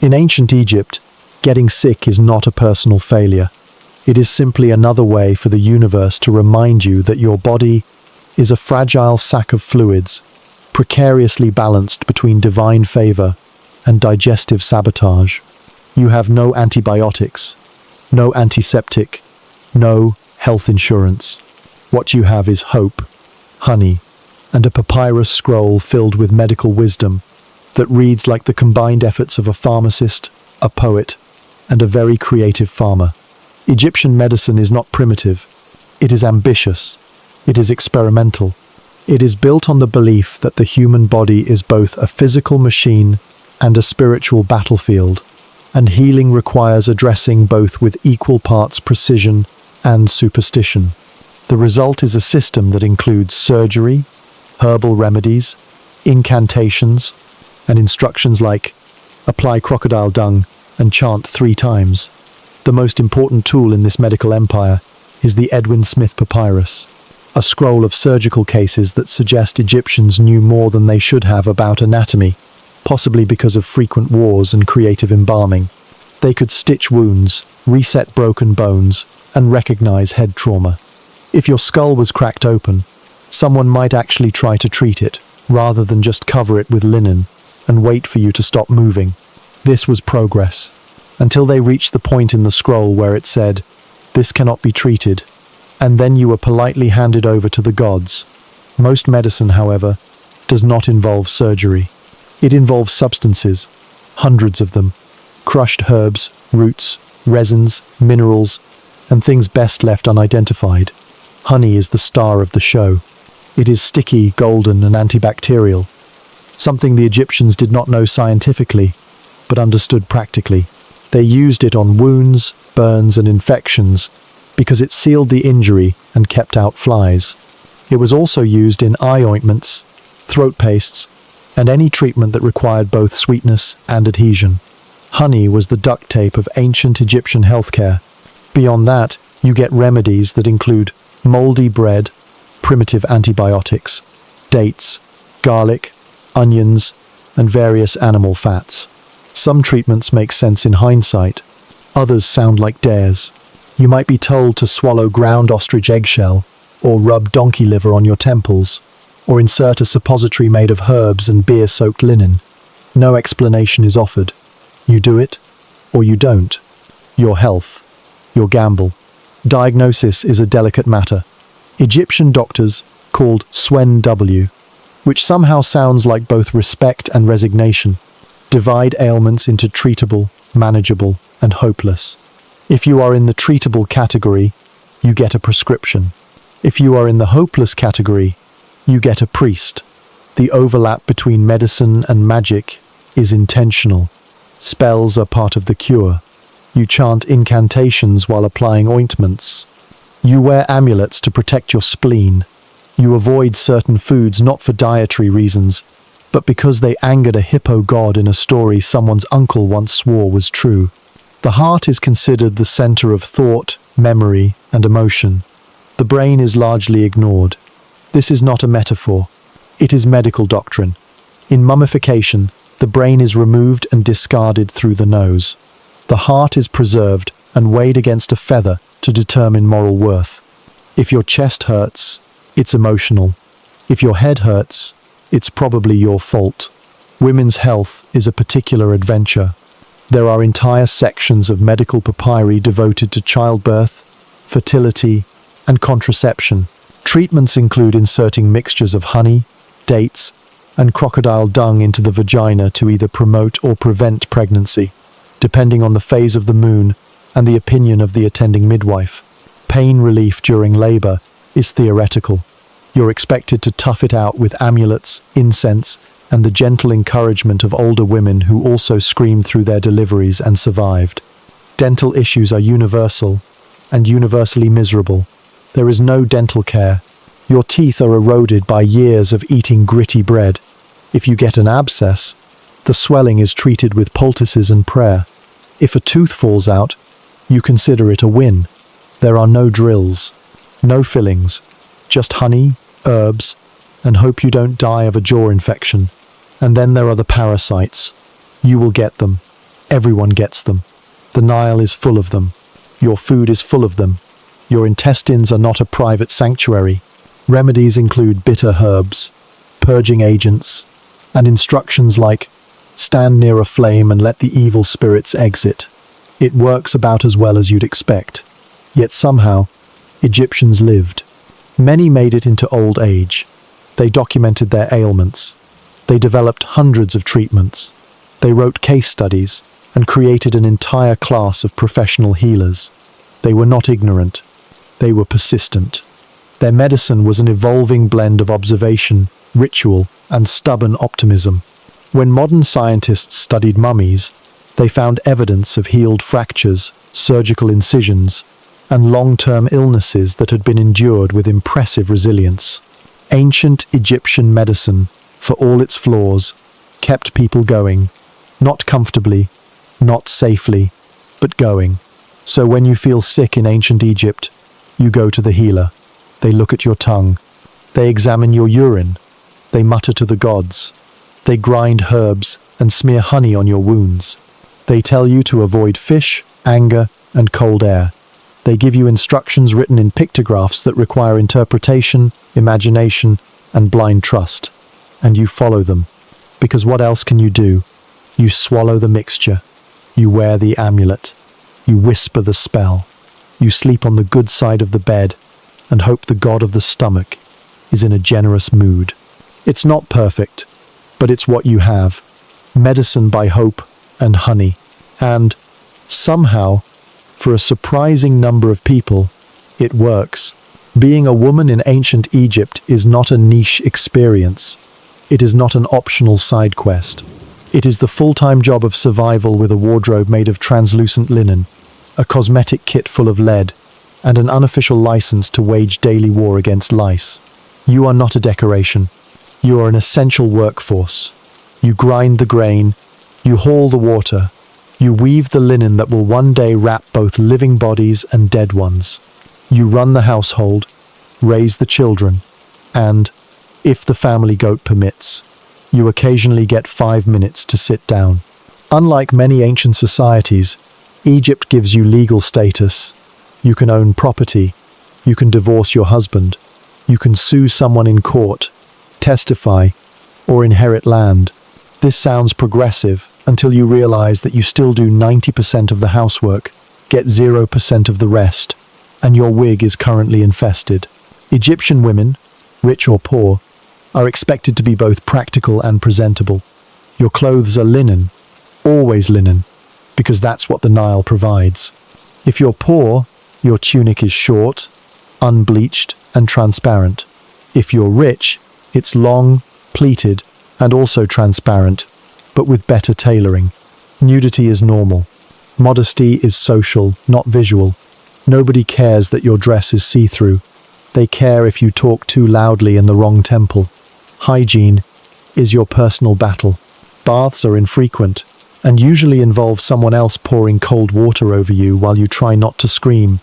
In ancient Egypt, getting sick is not a personal failure. It is simply another way for the universe to remind you that your body is a fragile sack of fluids, precariously balanced between divine favor and digestive sabotage. You have no antibiotics, no antiseptic, no health insurance. What you have is hope, honey, and a papyrus scroll filled with medical wisdom that reads like the combined efforts of a pharmacist, a poet, and a very creative farmer. Egyptian medicine is not primitive. It is ambitious. It is experimental. It is built on the belief that the human body is both a physical machine and a spiritual battlefield, and healing requires addressing both with equal parts precision and superstition. The result is a system that includes surgery, herbal remedies, incantations, and instructions like apply crocodile dung and chant 3 times. The most important tool in this medical empire is the Edwin Smith Papyrus. a scroll of surgical cases that suggest Egyptians knew more than they should have about anatomy, possibly because of frequent wars and creative embalming. They could stitch wounds, reset broken bones, and recognize head trauma. If your skull was cracked open, someone might actually try to treat it, rather than just cover it with linen and wait for you to stop moving. This was progress, until they reached the point in the scroll where it said, "This cannot be treated," and then you were politely handed over to the gods. Most medicine, however, does not involve surgery. It involves substances, hundreds of them, crushed herbs, roots, resins, minerals, and things best left unidentified. Honey is the star of the show. It is sticky, golden, and antibacterial, something the Egyptians did not know scientifically, but understood practically. They used it on wounds, burns, and infections because it sealed the injury and kept out flies. It was also used in eye ointments, throat pastes, and any treatment that required both sweetness and adhesion. Honey was the duct tape of ancient Egyptian healthcare. Beyond that, you get remedies that include moldy bread, primitive antibiotics, dates, garlic, onions, and various animal fats. Some treatments make sense in hindsight, others sound like dares. You might be told to swallow ground ostrich eggshell, or rub donkey liver on your temples, or insert a suppository made of herbs and beer-soaked linen. No explanation is offered. You do it, or you don't. Your health, your gamble. Diagnosis is a delicate matter. Egyptian doctors, called Swen W, which somehow sounds like both respect and resignation, divide ailments into treatable, manageable, and hopeless. If you are in the treatable category, you get a prescription. If you are in the hopeless category, you get a priest. The overlap between medicine and magic is intentional. Spells are part of the cure. You chant incantations while applying ointments. You wear amulets to protect your spleen. You avoid certain foods not for dietary reasons, but because they angered a hippo god in a story someone's uncle once swore was true. The heart is considered the center of thought, memory, and emotion. The brain is largely ignored. This is not a metaphor. It is medical doctrine. In mummification, the brain is removed and discarded through the nose. The heart is preserved and weighed against a feather to determine moral worth. If your chest hurts, it's emotional. If your head hurts, it's probably your fault. Women's health is a particular adventure. There are entire sections of medical papyri devoted to childbirth, fertility, and contraception. Treatments include inserting mixtures of honey, dates, and crocodile dung into the vagina to either promote or prevent pregnancy, depending on the phase of the moon and the opinion of the attending midwife. Pain relief during labor is theoretical. You're expected to tough it out with amulets, incense, and the gentle encouragement of older women who also screamed through their deliveries and survived. Dental issues are universal and universally miserable. There is no dental care. Your teeth are eroded by years of eating gritty bread. If you get an abscess, the swelling is treated with poultices and prayer. If a tooth falls out, you consider it a win. There are no drills, no fillings, just honey, herbs, and hope you don't die of a jaw infection. And then there are the parasites. You will get them. Everyone gets them. The Nile is full of them. Your food is full of them. Your intestines are not a private sanctuary. Remedies include bitter herbs, purging agents, and instructions like, stand near a flame and let the evil spirits exit. It works about as well as you'd expect. Yet somehow, Egyptians lived. Many made it into old age. They documented their ailments. They developed hundreds of treatments. They wrote case studies and created an entire class of professional healers. They were not ignorant. They were persistent. Their medicine was an evolving blend of observation, ritual, and stubborn optimism. When modern scientists studied mummies, they found evidence of healed fractures, surgical incisions, and long-term illnesses that had been endured with impressive resilience. Ancient Egyptian medicine, for all its flaws, kept people going, not comfortably, not safely, but going. So when you feel sick in ancient Egypt, you go to the healer. They look at your tongue. They examine your urine. They mutter to the gods. They grind herbs and smear honey on your wounds. They tell you to avoid fish, anger, and cold air. They give you instructions written in pictographs that require interpretation, imagination, and blind trust. And you follow them. Because what else can you do? You swallow the mixture. You wear the amulet. You whisper the spell. You sleep on the good side of the bed and hope the god of the stomach is in a generous mood. It's not perfect, but it's what you have. Medicine by hope and honey. And, somehow, for a surprising number of people, it works. Being a woman in ancient Egypt is not a niche experience. It is not an optional side quest. It is the full-time job of survival with a wardrobe made of translucent linen, a cosmetic kit full of lead, and an unofficial license to wage daily war against lice. You are not a decoration. You are an essential workforce. You grind the grain. You haul the water. You weave the linen that will one day wrap both living bodies and dead ones. You run the household, raise the children, and, if the family goat permits, you occasionally get 5 minutes to sit down. Unlike many ancient societies, Egypt gives you legal status. You can own property. You can divorce your husband. You can sue someone in court, testify, or inherit land. This sounds progressive until you realize that you still do 90% of the housework, get 0% of the rest, and your wig is currently infested. Egyptian women, rich or poor, are expected to be both practical and presentable. Your clothes are linen, always linen, because that's what the Nile provides. If you're poor, your tunic is short, unbleached, and transparent. If you're rich, it's long, pleated, and also transparent, but with better tailoring. Nudity is normal. Modesty is social, not visual. Nobody cares that your dress is see-through. They care if you talk too loudly in the wrong temple. Hygiene is your personal battle. Baths are infrequent, and usually involve someone else pouring cold water over you while you try not to scream.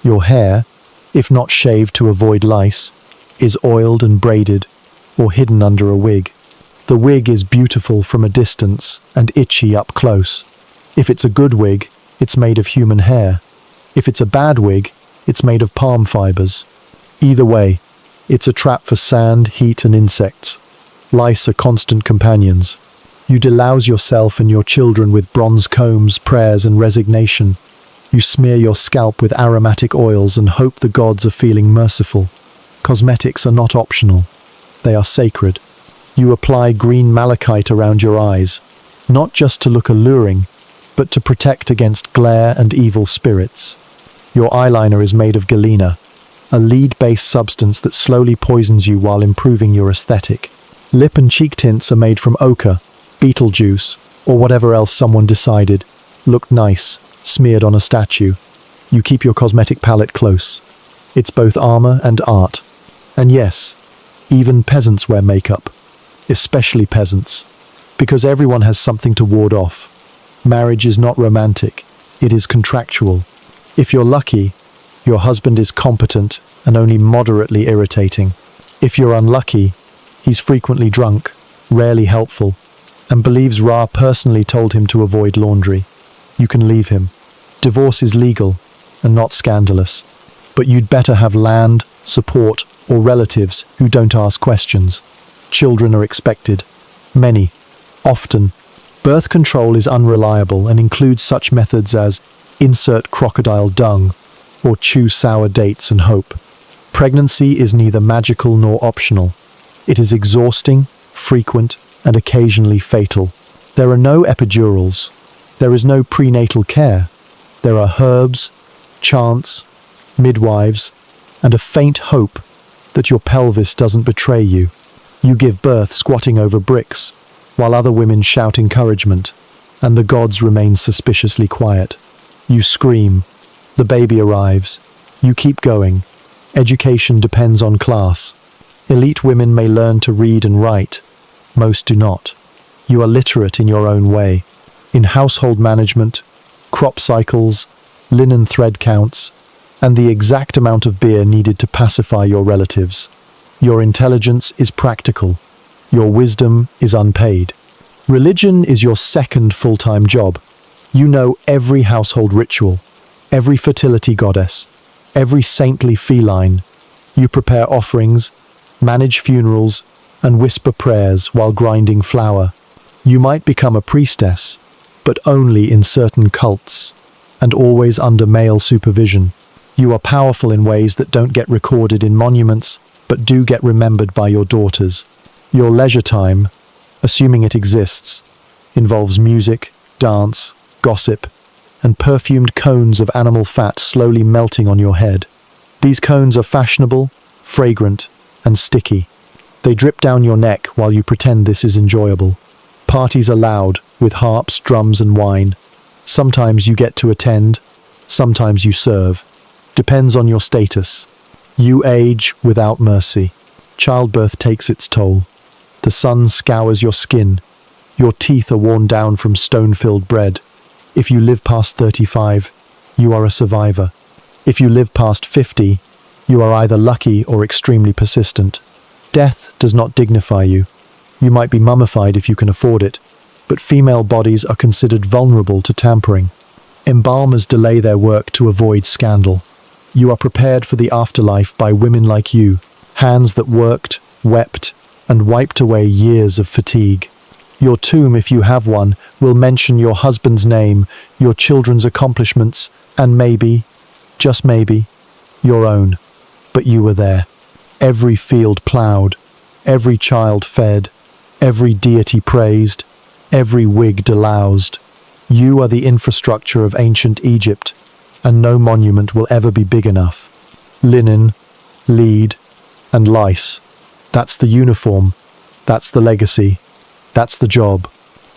Your hair, if not shaved to avoid lice, is oiled and braided, or hidden under a wig. The wig is beautiful from a distance and itchy up close. If it's a good wig, it's made of human hair. If it's a bad wig, it's made of palm fibers. Either way, it's a trap for sand, heat, and insects. Lice are constant companions. You delouse yourself and your children with bronze combs, prayers, and resignation. You smear your scalp with aromatic oils and hope the gods are feeling merciful. Cosmetics are not optional. They are sacred. You apply green malachite around your eyes, not just to look alluring, but to protect against glare and evil spirits. Your eyeliner is made of galena, a lead-based substance that slowly poisons you while improving your aesthetic. Lip and cheek tints are made from ochre, beetle juice, or whatever else someone decided looked nice, smeared on a statue. You keep your cosmetic palette close. It's both armor and art. And yes, even peasants wear makeup, especially peasants, because everyone has something to ward off. Marriage is not romantic, it is contractual. If you're lucky, your husband is competent and only moderately irritating. If you're unlucky, he's frequently drunk, rarely helpful, and believes Ra personally told him to avoid laundry. You can leave him. Divorce is legal and not scandalous, but you'd better have land, support, or relatives who don't ask questions. Children are expected. Many. Often. Birth control is unreliable and includes such methods as insert crocodile dung or chew sour dates and hope. Pregnancy is neither magical nor optional. It is exhausting, frequent, and occasionally fatal. There are no epidurals. There is no prenatal care. There are herbs, chants, midwives, and a faint hope that your pelvis doesn't betray you. You give birth squatting over bricks, while other women shout encouragement, and the gods remain suspiciously quiet. You scream. The baby arrives. You keep going. Education depends on class. Elite women may learn to read and write. Most do not. You are literate in your own way. In household management, crop cycles, linen thread counts, and the exact amount of beer needed to pacify your relatives. Your intelligence is practical. Your wisdom is unpaid. Religion is your second full-time job. You know every household ritual, every fertility goddess, every saintly feline. You prepare offerings, manage funerals, and whisper prayers while grinding flour. You might become a priestess, but only in certain cults, and always under male supervision. You are powerful in ways that don't get recorded in monuments, but do get remembered by your daughters. Your leisure time, assuming it exists, involves music, dance, gossip, and perfumed cones of animal fat slowly melting on your head. These cones are fashionable, fragrant, and sticky. They drip down your neck while you pretend this is enjoyable. Parties are loud, with harps, drums, and wine. Sometimes you get to attend, sometimes you serve. Depends on your status. You age without mercy. Childbirth takes its toll. The sun scours your skin. Your teeth are worn down from stone-filled bread. If you live past 35, you are a survivor. If you live past 50, you are either lucky or extremely persistent. Death does not dignify you. You might be mummified if you can afford it, but female bodies are considered vulnerable to tampering. Embalmers delay their work to avoid scandal. You are prepared for the afterlife by women like you, hands that worked, wept, and wiped away years of fatigue. Your tomb, if you have one, will mention your husband's name, your children's accomplishments, and maybe, just maybe, your own. But you were there. Every field ploughed, every child fed, every deity praised, every wig deloused. You are the infrastructure of ancient Egypt, and no monument will ever be big enough. Linen, lead, and lice. That's the uniform. That's the legacy. That's the job.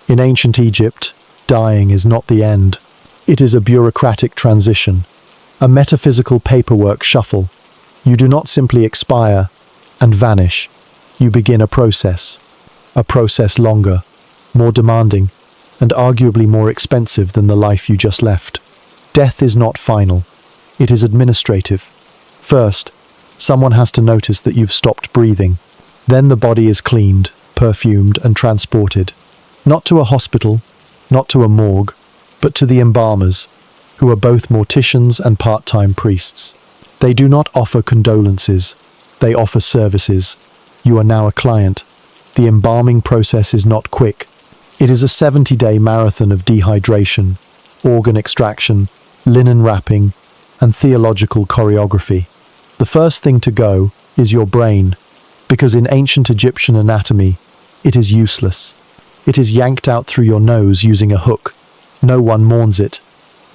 In ancient Egypt, dying is not the end. It is a bureaucratic transition, a metaphysical paperwork shuffle. You do not simply expire and vanish. You begin a process longer, more demanding, and arguably more expensive than the life you just left. Death is not final. It is administrative. First, someone has to notice that you've stopped breathing. Then the body is cleaned, perfumed, and transported. Not to a hospital, not to a morgue, but to the embalmers, who are both morticians and part-time priests. They do not offer condolences. They offer services. You are now a client. The embalming process is not quick. It is a 70-day marathon of dehydration, organ extraction, linen wrapping, and theological choreography. The first thing to go is your brain, because in ancient Egyptian anatomy, it is useless. It is yanked out through your nose using a hook. No one mourns it.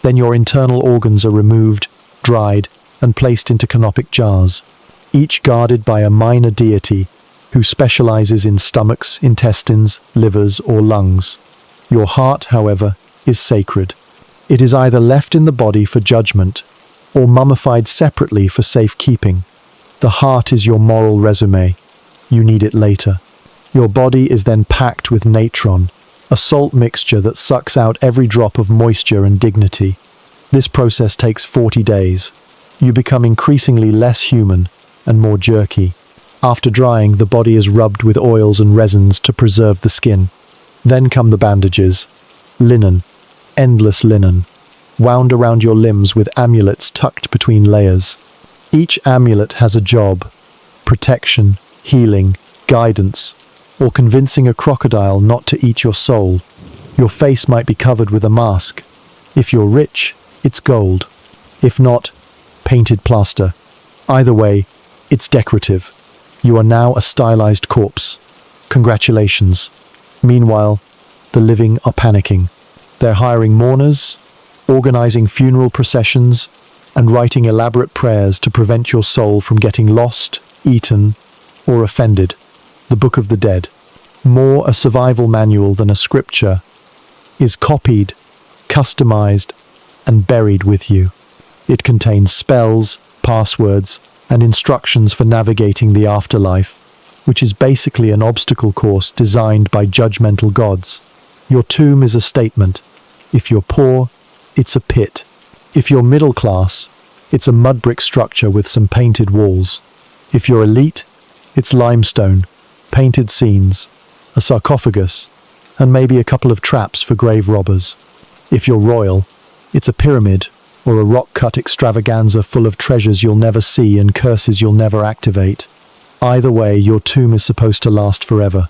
Then your internal organs are removed, dried, and placed into canopic jars, each guarded by a minor deity who specializes in stomachs, intestines, livers, or lungs. Your heart, however, is sacred. It is either left in the body for judgment or mummified separately for safekeeping. The heart is your moral resume. You need it later. Your body is then packed with natron, a salt mixture that sucks out every drop of moisture and dignity. This process takes 40 days. You become increasingly less human and more jerky. After drying, the body is rubbed with oils and resins to preserve the skin. Then come the bandages. Linen, endless linen, wound around your limbs with amulets tucked between layers. Each amulet has a job: protection, healing, guidance, or convincing a crocodile not to eat your soul. Your face might be covered with a mask. If you're rich, it's gold. If not, painted plaster. Either way, it's decorative. You are now a stylized corpse. Congratulations. Meanwhile, the living are panicking. They're hiring mourners, organizing funeral processions, and writing elaborate prayers to prevent your soul from getting lost, eaten, or offended. The Book of the Dead, more a survival manual than a scripture, is copied, customized, and buried with you. It contains spells, passwords, and instructions for navigating the afterlife, which is basically an obstacle course designed by judgmental gods. Your tomb is a statement. If you're poor, it's a pit. If you're middle class, It's a mud brick structure with some painted walls. If you're elite, it's limestone, painted scenes, a sarcophagus, and maybe a couple of traps for grave robbers. If you're royal, it's a pyramid or a rock-cut extravaganza full of treasures you'll never see and curses you'll never activate. Either way, your tomb is supposed to last forever.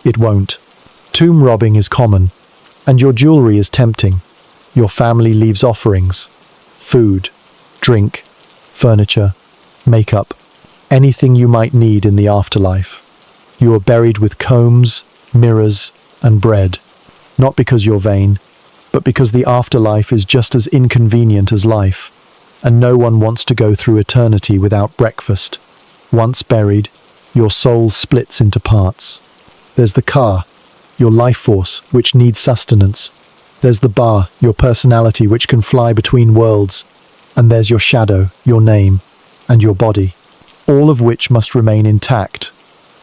It won't. Tomb robbing is common, and your jewelry is tempting. Your family leaves offerings, food, drink, furniture, makeup, anything you might need in the afterlife. You are buried with combs, mirrors, and bread, not because you're vain, but because the afterlife is just as inconvenient as life, and no one wants to go through eternity without breakfast. Once buried, your soul splits into parts. There's the car, your life force, which needs sustenance. There's the bar, your personality, which can fly between worlds. And there's your shadow, your name, and your body, all of which must remain intact,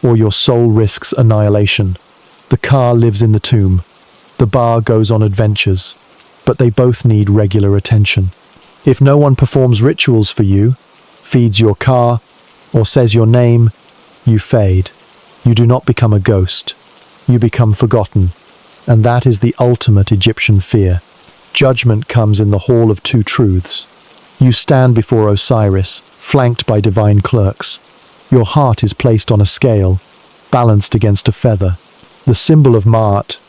or your soul risks annihilation. The car lives in the tomb. The bar goes on adventures, but they both need regular attention. If no one performs rituals for you, feeds your car, or says your name, you fade. You do not become a ghost. You become forgotten. And that is the ultimate Egyptian fear. Judgment comes in the Hall of Two Truths. You stand before Osiris, flanked by divine clerks. Your heart is placed on a scale, balanced against a feather, the symbol of Maat,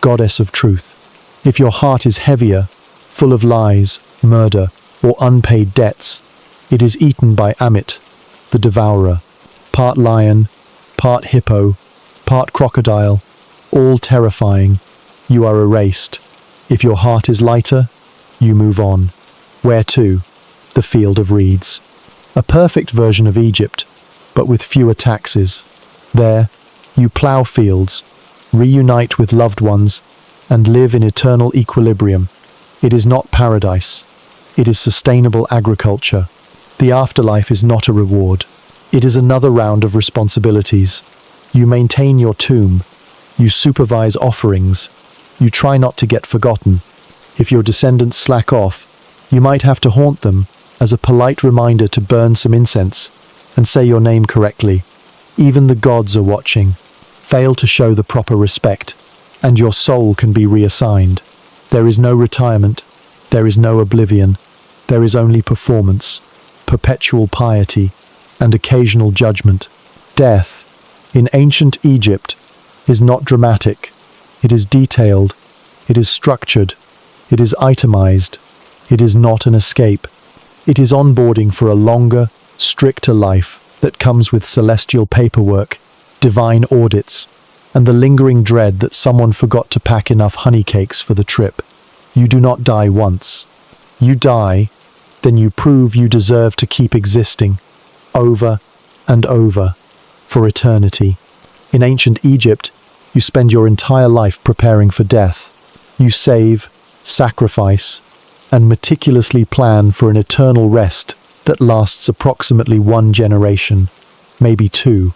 goddess of truth. If your heart is heavier, full of lies, murder, or unpaid debts, it is eaten by Amit, the devourer, part lion, part hippo, part crocodile, all terrifying. You are erased. If your heart is lighter, you move on. Where to? The field of reeds. A perfect version of Egypt, but with fewer taxes. There, you plough fields, reunite with loved ones, and live in eternal equilibrium. It is not paradise. It is sustainable agriculture. The afterlife is not a reward. It is another round of responsibilities. You maintain your tomb. You supervise offerings. You try not to get forgotten. If your descendants slack off, you might have to haunt them as a polite reminder to burn some incense and say your name correctly. Even the gods are watching. Fail to show the proper respect, and your soul can be reassigned. There is no retirement. There is no oblivion. There is only performance, perpetual piety, and occasional judgment. Death, in ancient Egypt, is not dramatic. It is detailed. It is structured. It is itemized. It is not an escape. It is onboarding for a longer, stricter life that comes with celestial paperwork, divine audits, and the lingering dread that someone forgot to pack enough honey cakes for the trip. You do not die once. You die, then you prove you deserve to keep existing, over and over, for eternity. In ancient Egypt, you spend your entire life preparing for death. You save, sacrifice, and meticulously plan for an eternal rest that lasts approximately 1 generation, maybe 2.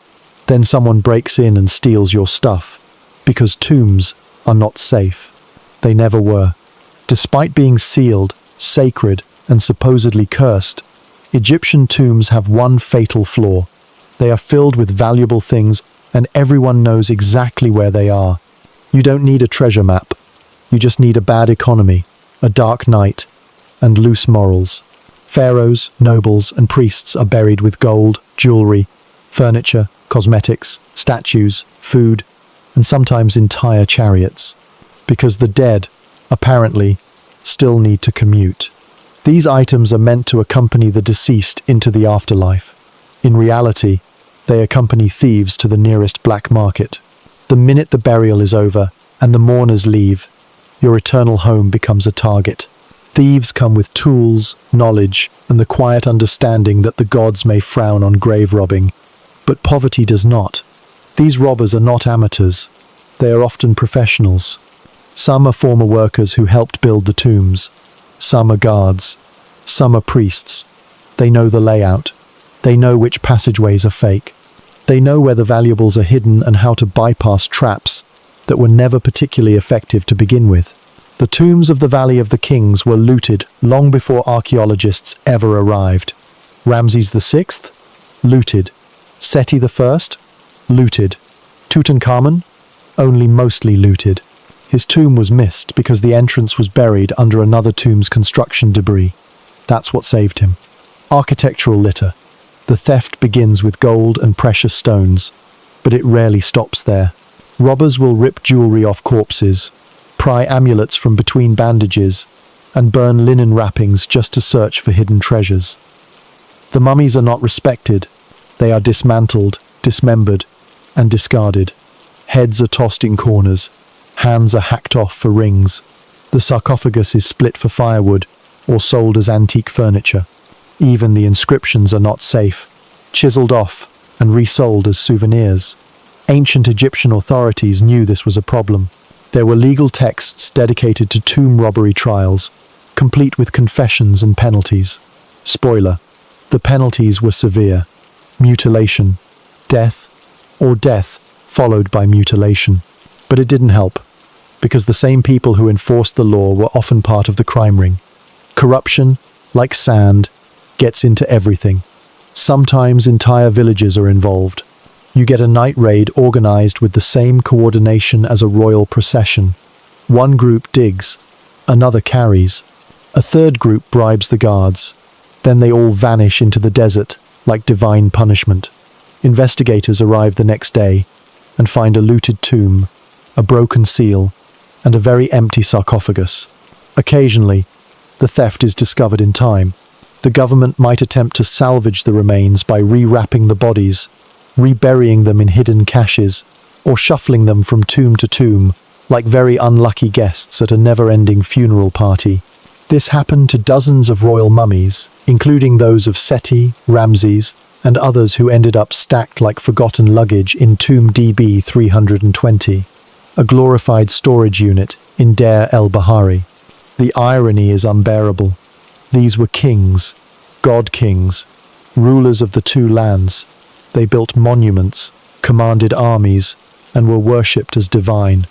Then someone breaks in and steals your stuff, because tombs are not safe. They never were. Despite being sealed, sacred, and supposedly cursed, Egyptian tombs have one fatal flaw. They are filled with valuable things, and everyone knows exactly where they are. You don't need a treasure map. You just need a bad economy, a dark night, and loose morals. Pharaohs, nobles, and priests are buried with gold, jewelry, furniture, cosmetics, statues, food, and sometimes entire chariots. Because the dead, apparently, still need to commute. These items are meant to accompany the deceased into the afterlife. In reality, they accompany thieves to the nearest black market. The minute the burial is over and the mourners leave, your eternal home becomes a target. Thieves come with tools, knowledge, and the quiet understanding that the gods may frown on grave robbing. But poverty does not. These robbers are not amateurs. They are often professionals. Some are former workers who helped build the tombs. Some are guards. Some are priests. They know the layout. They know which passageways are fake. They know where the valuables are hidden and how to bypass traps that were never particularly effective to begin with. The tombs of the Valley of the Kings were looted long before archaeologists ever arrived. Ramses VI? Looted. Seti I? Looted. Tutankhamun? Only mostly looted. His tomb was missed because the entrance was buried under another tomb's construction debris. That's what saved him. Architectural litter. The theft begins with gold and precious stones, but it rarely stops there. Robbers will rip jewelry off corpses, pry amulets from between bandages, and burn linen wrappings just to search for hidden treasures. The mummies are not respected. They are dismantled, dismembered, and discarded. Heads are tossed in corners. Hands are hacked off for rings. The sarcophagus is split for firewood or sold as antique furniture. Even the inscriptions are not safe, chiseled off and resold as souvenirs. Ancient Egyptian authorities knew this was a problem. There were legal texts dedicated to tomb robbery trials, complete with confessions and penalties. Spoiler: the penalties were severe. Mutilation, death, or death followed by mutilation. But it didn't help, because the same people who enforced the law were often part of the crime ring. Corruption, like sand, gets into everything. Sometimes entire villages are involved. You get a night raid organized with the same coordination as a royal procession. One group digs, another carries, a third group bribes the guards. Then they all vanish into the desert like divine punishment. Investigators arrive the next day and find a looted tomb, a broken seal, and a very empty sarcophagus. Occasionally, the theft is discovered in time. The government might attempt to salvage the remains by rewrapping the bodies, reburying them in hidden caches, or shuffling them from tomb to tomb, like very unlucky guests at a never-ending funeral party. This happened to dozens of royal mummies, including those of Seti, Ramses, and others who ended up stacked like forgotten luggage in Tomb DB 320, a glorified storage unit in Deir el-Bahari. The irony is unbearable. These were kings, god-kings, rulers of the two lands. They built monuments, commanded armies, and were worshipped as divine.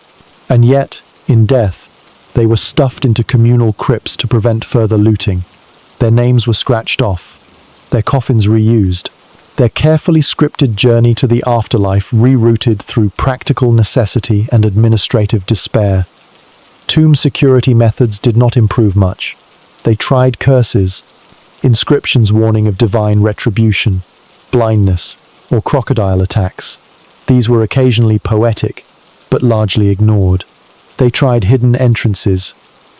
And yet, in death, they were stuffed into communal crypts to prevent further looting. Their names were scratched off, their coffins reused, their carefully scripted journey to the afterlife rerouted through practical necessity and administrative despair. Tomb security methods did not improve much. They tried curses, inscriptions warning of divine retribution, blindness, or crocodile attacks. These were occasionally poetic, but largely ignored. They tried hidden entrances,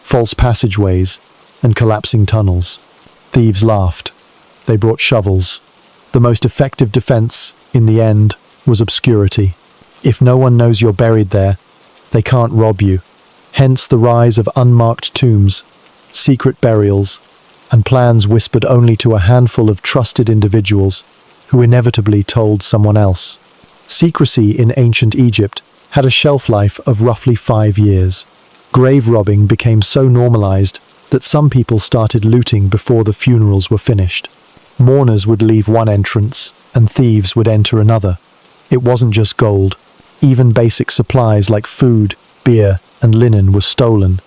false passageways, and collapsing tunnels. Thieves laughed. They brought shovels. The most effective defense, in the end, was obscurity. If no one knows you're buried there, they can't rob you. Hence the rise of unmarked tombs, secret burials, and plans whispered only to a handful of trusted individuals who inevitably told someone else. Secrecy in ancient Egypt had a shelf life of roughly 5 years. Grave robbing became so normalized that some people started looting before the funerals were finished. Mourners would leave one entrance, and thieves would enter another. It wasn't just gold. Even basic supplies like food, beer, and linen were stolen,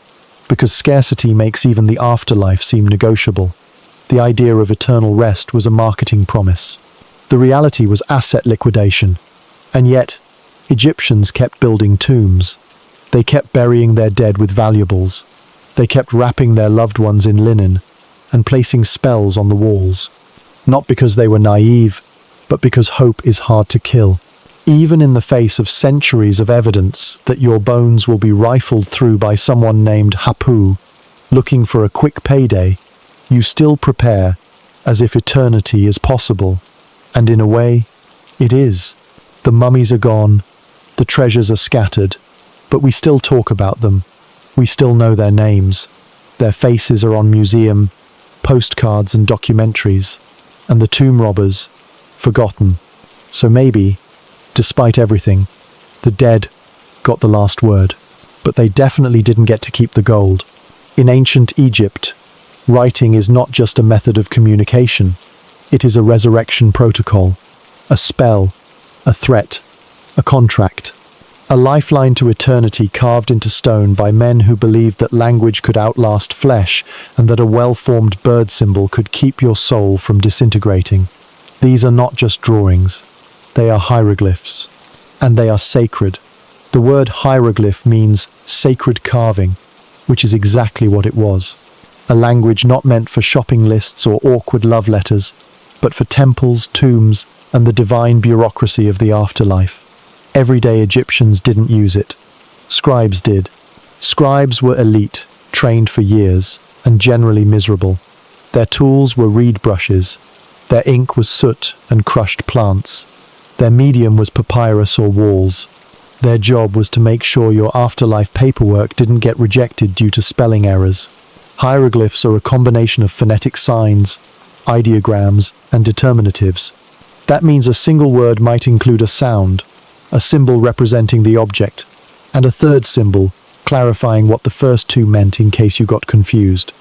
because scarcity makes even the afterlife seem negotiable. The idea of eternal rest was a marketing promise. The reality was asset liquidation. And yet, Egyptians kept building tombs. They kept burying their dead with valuables. They kept wrapping their loved ones in linen and placing spells on the walls. Not because they were naive, but because hope is hard to kill. Even in the face of centuries of evidence that your bones will be rifled through by someone named Hapu, looking for a quick payday, you still prepare as if eternity is possible. And in a way, it is. The mummies are gone, the treasures are scattered, but we still talk about them. We still know their names. Their faces are on museum, postcards and documentaries, and the tomb robbers, forgotten. So maybe, despite everything, the dead got the last word. But they definitely didn't get to keep the gold. In ancient Egypt, writing is not just a method of communication. It is a resurrection protocol, a spell, a threat, a contract. A lifeline to eternity carved into stone by men who believed that language could outlast flesh and that a well-formed bird symbol could keep your soul from disintegrating. These are not just drawings. They are hieroglyphs. And they are sacred. The word hieroglyph means sacred carving, which is exactly what it was. A language not meant for shopping lists or awkward love letters, but for temples, tombs, and the divine bureaucracy of the afterlife. Everyday Egyptians didn't use it. Scribes did. Scribes were elite, trained for years, and generally miserable. Their tools were reed brushes. Their ink was soot and crushed plants. Their medium was papyrus or walls. Their job was to make sure your afterlife paperwork didn't get rejected due to spelling errors. Hieroglyphs are a combination of phonetic signs, ideograms, and determinatives. That means a single word might include a sound, a symbol representing the object, and a third symbol clarifying what the first two meant in case you got confused.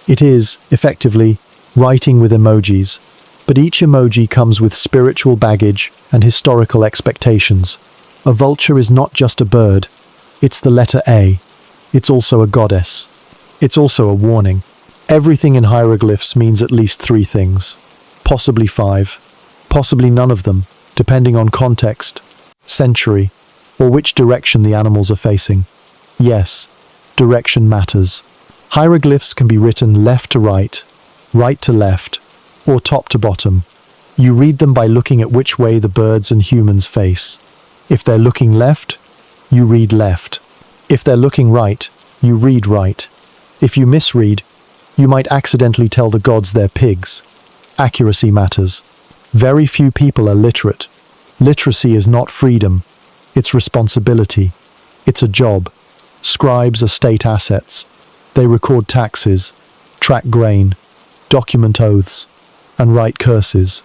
It is, effectively, writing with emojis, but each emoji comes with spiritual baggage and historical expectations. A vulture is not just a bird, it's the letter A. It's also a goddess. It's also a warning. Everything in hieroglyphs means at least 3 things. Possibly 5. Possibly none of them, depending on context, century, or which direction the animals are facing. Yes, direction matters. Hieroglyphs can be written left to right to left, or top to bottom. You read them by looking at which way the birds and humans face. If they're looking left, you read left. If they're looking right, you read right. If you misread, you might accidentally tell the gods they're pigs. Accuracy matters. Very few people are literate. Literacy is not freedom. It's responsibility. It's a job. Scribes are state assets. They record taxes, track grain, document oaths, and write curses.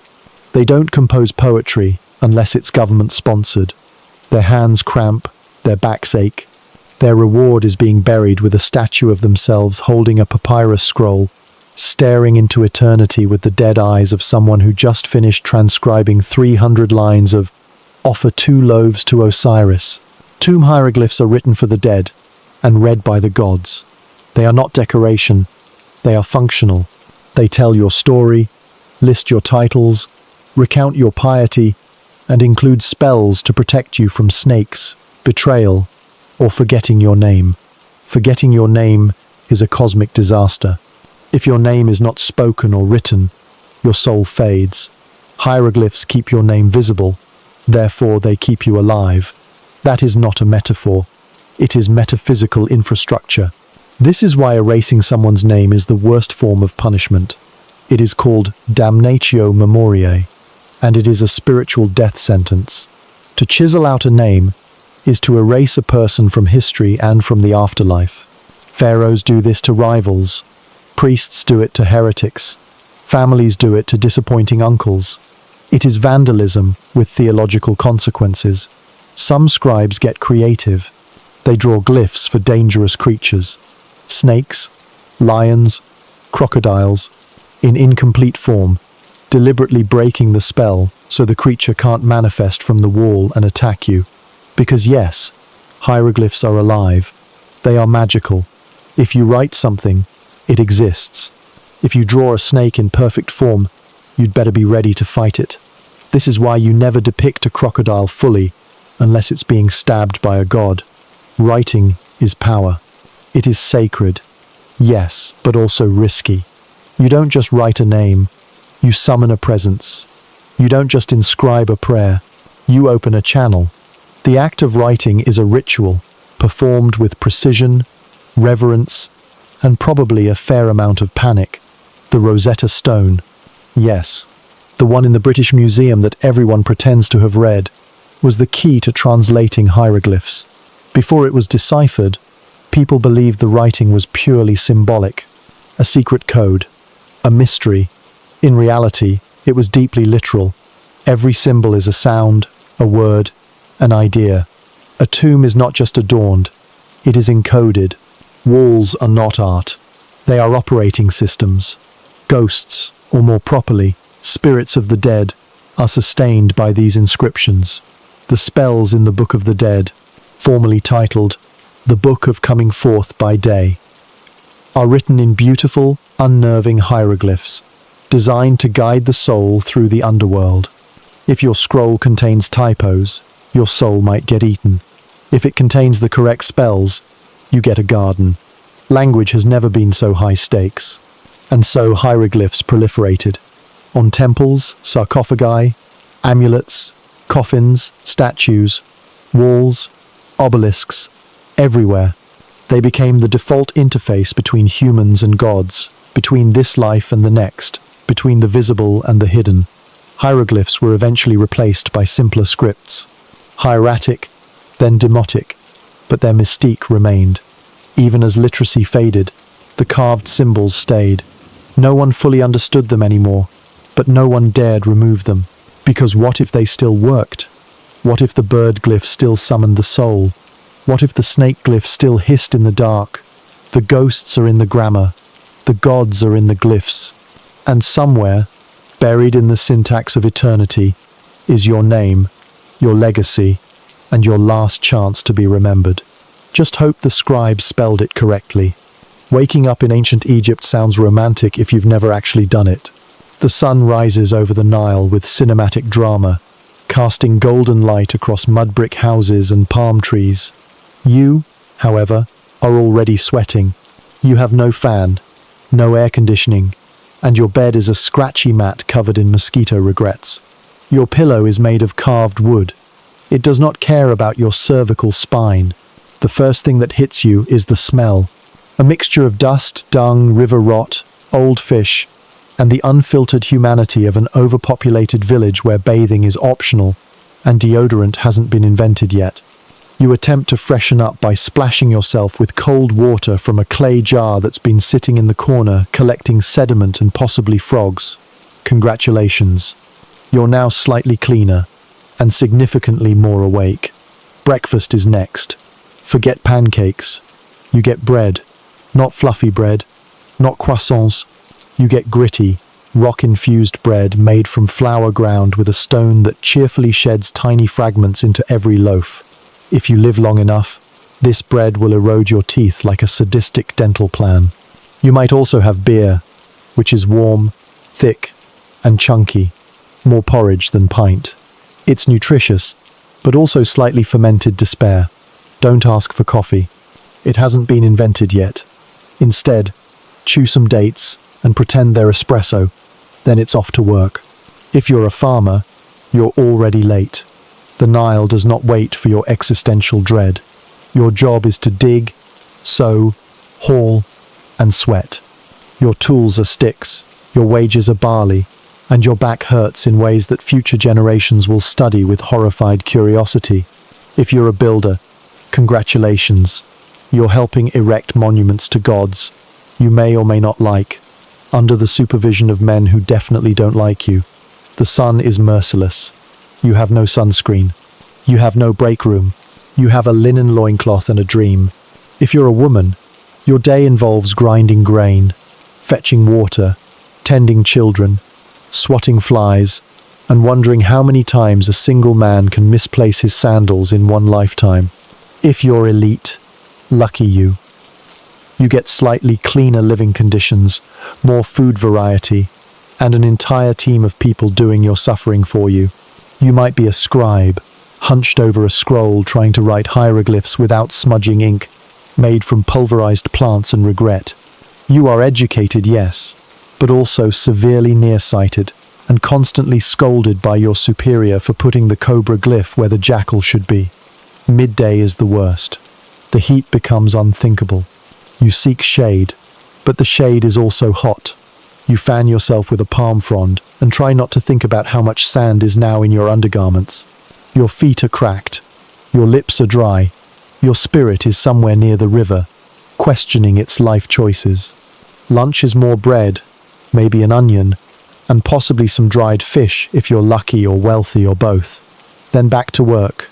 They don't compose poetry unless it's government-sponsored. Their hands cramp, their backs ache. Their reward is being buried with a statue of themselves holding a papyrus scroll, staring into eternity with the dead eyes of someone who just finished transcribing 300 lines of "Offer 2 loaves to Osiris." Tomb hieroglyphs are written for the dead and read by the gods. They are not decoration. They are functional. They tell your story, list your titles, recount your piety, and include spells to protect you from snakes, betrayal, or forgetting your name. Forgetting your name is a cosmic disaster. If your name is not spoken or written, your soul fades. Hieroglyphs keep your name visible, therefore they keep you alive. That is not a metaphor. It is metaphysical infrastructure. This is why erasing someone's name is the worst form of punishment. It is called damnatio memoriae, and it is a spiritual death sentence. To chisel out a name is to erase a person from history and from the afterlife. Pharaohs do this to rivals. Priests do it to heretics. Families do it to disappointing uncles. It is vandalism with theological consequences. Some scribes get creative. They draw glyphs for dangerous creatures. Snakes, lions, crocodiles, in incomplete form, deliberately breaking the spell so the creature can't manifest from the wall and attack you. Because yes, hieroglyphs are alive. They are magical. If you write something, it exists. If you draw a snake in perfect form, you'd better be ready to fight it. This is why you never depict a crocodile fully, unless it's being stabbed by a god. Writing is power. It is sacred. Yes, but also risky. You don't just write a name. You summon a presence. You don't just inscribe a prayer. You open a channel. The act of writing is a ritual, performed with precision, reverence, and probably a fair amount of panic. The Rosetta Stone. Yes, the one in the British Museum that everyone pretends to have read, was the key to translating hieroglyphs. Before it was deciphered, people believed the writing was purely symbolic, a secret code, a mystery. In reality, it was deeply literal. Every symbol is a sound, a word, an idea. A tomb is not just adorned, it is encoded. Walls are not art. They are operating systems. Ghosts, or more properly, spirits of the dead, are sustained by these inscriptions. The spells in the Book of the Dead, formerly titled The Book of Coming Forth by Day, are written in beautiful, unnerving hieroglyphs, designed to guide the soul through the underworld. If your scroll contains typos, your soul might get eaten. If it contains the correct spells, you get a garden. Language has never been so high stakes. And so hieroglyphs proliferated. On temples, sarcophagi, amulets, coffins, statues, walls, obelisks, everywhere. They became the default interface between humans and gods, between this life and the next, between the visible and the hidden. Hieroglyphs were eventually replaced by simpler scripts, hieratic, then demotic, but their mystique remained. Even as literacy faded, the carved symbols stayed. No one fully understood them anymore, but no one dared remove them. Because what if they still worked? What if the bird glyph still summoned the soul? What if the snake glyph still hissed in the dark? The ghosts are in the grammar. The gods are in the glyphs. And somewhere, buried in the syntax of eternity, is your name, your legacy, and your last chance to be remembered. Just hope the scribe spelled it correctly. Waking up in ancient Egypt sounds romantic if you've never actually done it. The sun rises over the Nile with cinematic drama, casting golden light across mud brick houses and palm trees. You, however, are already sweating. You have no fan, no air conditioning, and your bed is a scratchy mat covered in mosquito regrets. Your pillow is made of carved wood. It does not care about your cervical spine. The first thing that hits you is the smell. A mixture of dust, dung, river rot, old fish, and the unfiltered humanity of an overpopulated village where bathing is optional and deodorant hasn't been invented yet. You attempt to freshen up by splashing yourself with cold water from a clay jar that's been sitting in the corner collecting sediment and possibly frogs. Congratulations. You're now slightly cleaner and significantly more awake. Breakfast is next. Forget pancakes. You get bread. Not fluffy bread. Not croissants. You get gritty, rock-infused bread made from flour ground with a stone that cheerfully sheds tiny fragments into every loaf. If you live long enough, this bread will erode your teeth like a sadistic dental plan. You might also have beer, which is warm, thick, and chunky, more porridge than pint. It's nutritious, but also slightly fermented despair. Don't ask for coffee. It hasn't been invented yet. Instead, chew some dates and pretend they're espresso, then it's off to work. If you're a farmer, you're already late. The Nile does not wait for your existential dread. Your job is to dig, sow, haul, and sweat. Your tools are sticks, your wages are barley, and your back hurts in ways that future generations will study with horrified curiosity. If you're a builder, congratulations. You're helping erect monuments to gods you may or may not like, under the supervision of men who definitely don't like you. The sun is merciless. You have no sunscreen. You have no break room. You have a linen loincloth and a dream. If you're a woman, your day involves grinding grain, fetching water, tending children, swatting flies, and wondering how many times a single man can misplace his sandals in one lifetime. If you're elite, lucky you. You get slightly cleaner living conditions, more food variety, and an entire team of people doing your suffering for you. You might be a scribe, hunched over a scroll trying to write hieroglyphs without smudging ink, made from pulverized plants and regret. You are educated, yes, but also severely nearsighted and constantly scolded by your superior for putting the cobra glyph where the jackal should be. Midday is the worst. The heat becomes unthinkable. You seek shade, but the shade is also hot. You fan yourself with a palm frond and try not to think about how much sand is now in your undergarments. Your feet are cracked. Your lips are dry. Your spirit is somewhere near the river, questioning its life choices. Lunch is more bread, maybe an onion, and possibly some dried fish if you're lucky or wealthy or both. Then back to work.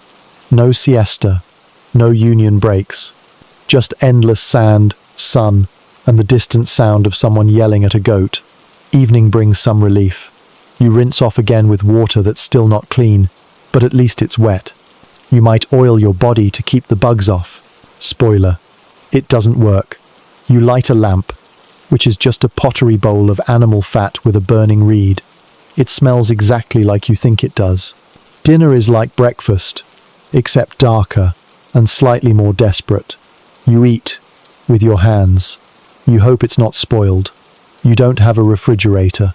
No siesta, no union breaks. Just endless sand, sun, and the distant sound of someone yelling at a goat. Evening brings some relief. You rinse off again with water that's still not clean, but at least it's wet. You might oil your body to keep the bugs off. Spoiler, it doesn't work. You light a lamp, which is just a pottery bowl of animal fat with a burning reed. It smells exactly like you think it does. Dinner is like breakfast, except darker and slightly more desperate. You eat with your hands. You hope it's not spoiled. You don't have a refrigerator.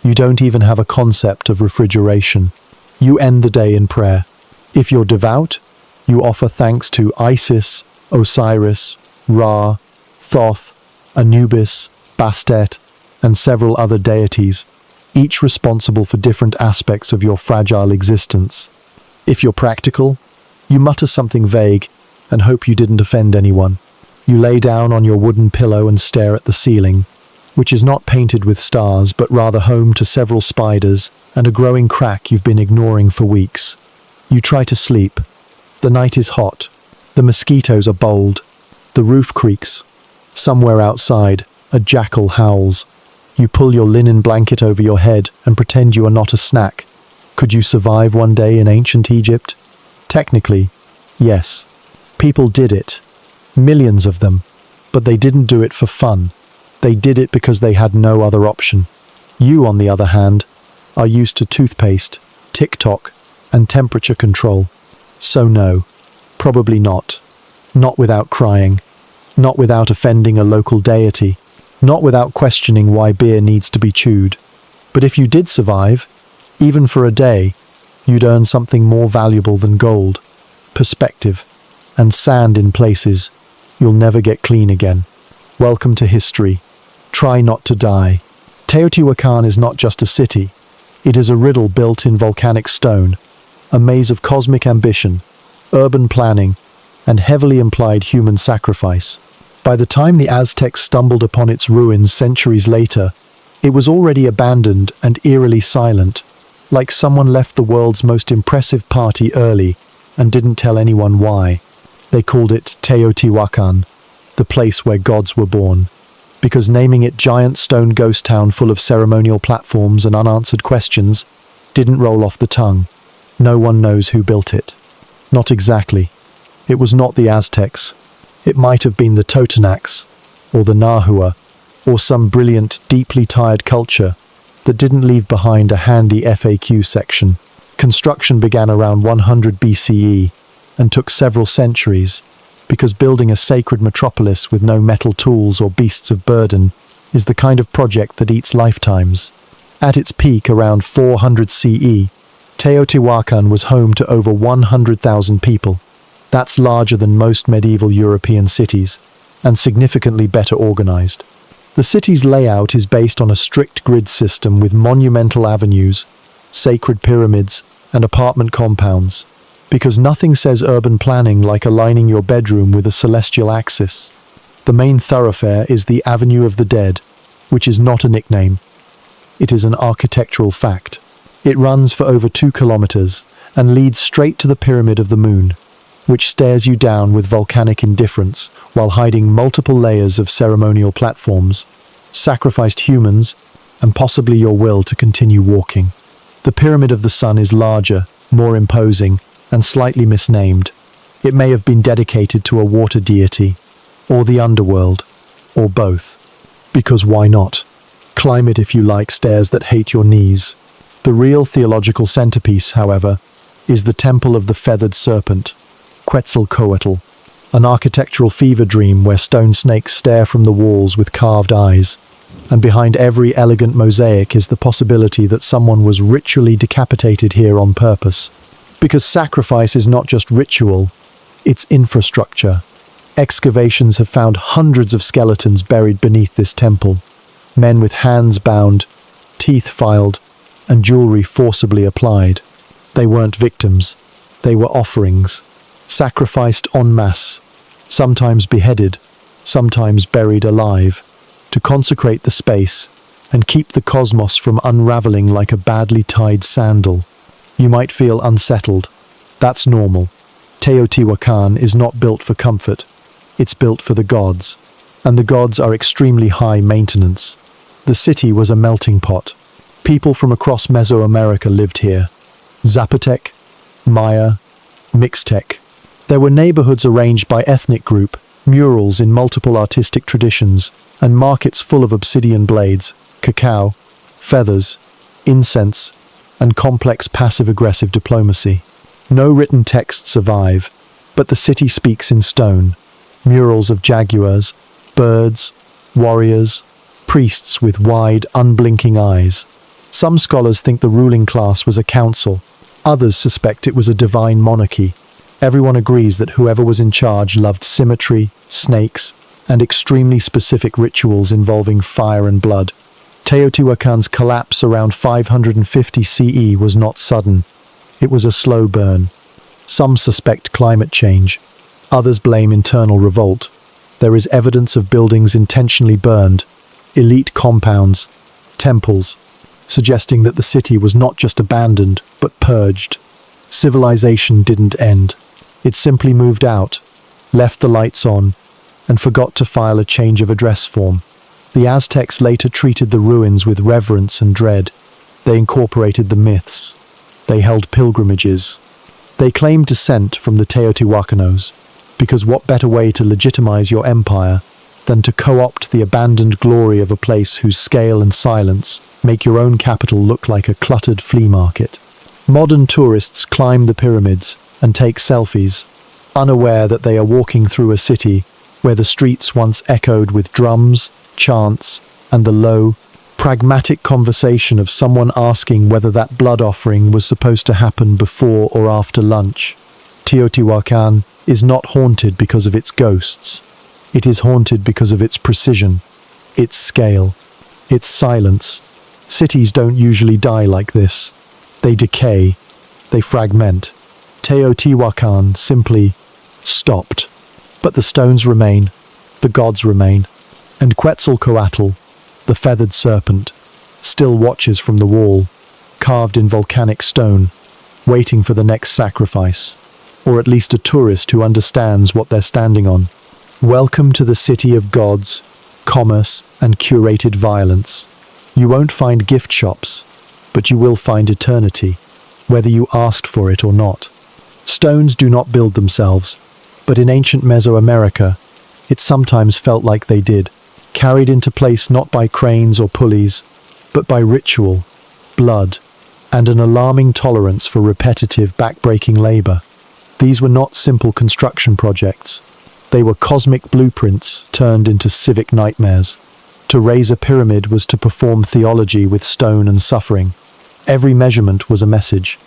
You don't even have a concept of refrigeration. You end the day in prayer. If you're devout, you offer thanks to Isis, Osiris, Ra, Thoth, Anubis, Bastet, and several other deities, each responsible for different aspects of your fragile existence. If you're practical, you mutter something vague and hope you didn't offend anyone. You lay down on your wooden pillow and stare at the ceiling, which is not painted with stars but rather home to several spiders and a growing crack you've been ignoring for weeks. You try to sleep. The night is hot. The mosquitoes are bold. The roof creaks. Somewhere outside, a jackal howls. You pull your linen blanket over your head and pretend you are not a snack. Could you survive one day in ancient Egypt? Technically, yes. People did it. Millions of them. But they didn't do it for fun. They did it because they had no other option. You, on the other hand, are used to toothpaste, TikTok, and temperature control. So no, probably not. Not without crying. Not without offending a local deity. Not without questioning why beer needs to be chewed. But if you did survive, even for a day, you'd earn something more valuable than gold, perspective, and sand in places you'll never get clean again. Welcome to history. Try not to die. Teotihuacan is not just a city. It is a riddle built in volcanic stone, a maze of cosmic ambition, urban planning, and heavily implied human sacrifice. By the time the Aztecs stumbled upon its ruins centuries later, it was already abandoned and eerily silent, like someone left the world's most impressive party early and didn't tell anyone why. They called it Teotihuacan, the place where gods were born, because naming it giant stone ghost town full of ceremonial platforms and unanswered questions didn't roll off the tongue. No one knows who built it. Not exactly. It was not the Aztecs. It might have been the Totonacs, or the Nahua, or some brilliant, deeply tired culture that didn't leave behind a handy FAQ section. Construction began around 100 BCE and took several centuries, because building a sacred metropolis with no metal tools or beasts of burden is the kind of project that eats lifetimes. At its peak around 400 CE, Teotihuacan was home to over 100,000 people. That's larger than most medieval European cities, and significantly better organized. The city's layout is based on a strict grid system with monumental avenues, sacred pyramids, and apartment compounds, because nothing says urban planning like aligning your bedroom with a celestial axis. The main thoroughfare is the Avenue of the Dead, which is not a nickname. It is an architectural fact. It runs for over 2 kilometers and leads straight to the Pyramid of the Moon, which stares you down with volcanic indifference while hiding multiple layers of ceremonial platforms, sacrificed humans, and possibly your will to continue walking. The Pyramid of the Sun is larger, more imposing, and slightly misnamed. It may have been dedicated to a water deity, or the underworld, or both. Because why not? Climb it if you like stairs that hate your knees. The real theological centerpiece, however, is the Temple of the Feathered Serpent, Quetzalcoatl, an architectural fever dream where stone snakes stare from the walls with carved eyes, and behind every elegant mosaic is the possibility that someone was ritually decapitated here on purpose. Because sacrifice is not just ritual, it's infrastructure. Excavations have found hundreds of skeletons buried beneath this temple, men with hands bound, teeth filed, and jewelry forcibly applied. They weren't victims, they were offerings, sacrificed en masse, sometimes beheaded, sometimes buried alive, to consecrate the space and keep the cosmos from unraveling like a badly tied sandal. You might feel unsettled. That's normal. Teotihuacan is not built for comfort. It's built for the gods, and the gods are extremely high maintenance. The city was a melting pot. People from across Mesoamerica lived here. Zapotec, Maya, Mixtec. There were neighborhoods arranged by ethnic group, murals in multiple artistic traditions, and markets full of obsidian blades, cacao, feathers, incense, and complex passive-aggressive diplomacy. No written texts survive, but the city speaks in stone. Murals of jaguars, birds, warriors, priests with wide, unblinking eyes. Some scholars think the ruling class was a council. Others suspect it was a divine monarchy. Everyone agrees that whoever was in charge loved symmetry, snakes, and extremely specific rituals involving fire and blood. Teotihuacan's collapse around 550 CE was not sudden. It was a slow burn. Some suspect climate change. Others blame internal revolt. There is evidence of buildings intentionally burned, elite compounds, temples, suggesting that the city was not just abandoned, but purged. Civilization didn't end. It simply moved out, left the lights on, and forgot to file a change of address form. The Aztecs later treated the ruins with reverence and dread. They incorporated the myths. They held pilgrimages. They claimed descent from the Teotihuacanos, because what better way to legitimize your empire than to co-opt the abandoned glory of a place whose scale and silence make your own capital look like a cluttered flea market. Modern tourists climb the pyramids and take selfies, unaware that they are walking through a city where the streets once echoed with drums, chants, and the low, pragmatic conversation of someone asking whether that blood offering was supposed to happen before or after lunch. Teotihuacan is not haunted because of its ghosts. It is haunted because of its precision, its scale, its silence. Cities don't usually die like this. They decay. They fragment. Teotihuacan simply stopped. But the stones remain. The gods remain. And Quetzalcoatl, the feathered serpent, still watches from the wall, carved in volcanic stone, waiting for the next sacrifice, or at least a tourist who understands what they're standing on. Welcome to the city of gods, commerce, and curated violence. You won't find gift shops, but you will find eternity, whether you asked for it or not. Stones do not build themselves, but in ancient Mesoamerica, it sometimes felt like they did, carried into place not by cranes or pulleys, but by ritual, blood, and an alarming tolerance for repetitive, back-breaking labor. These were not simple construction projects. They were cosmic blueprints turned into civic nightmares. To raise a pyramid was to perform theology with stone and suffering. Every measurement was a message.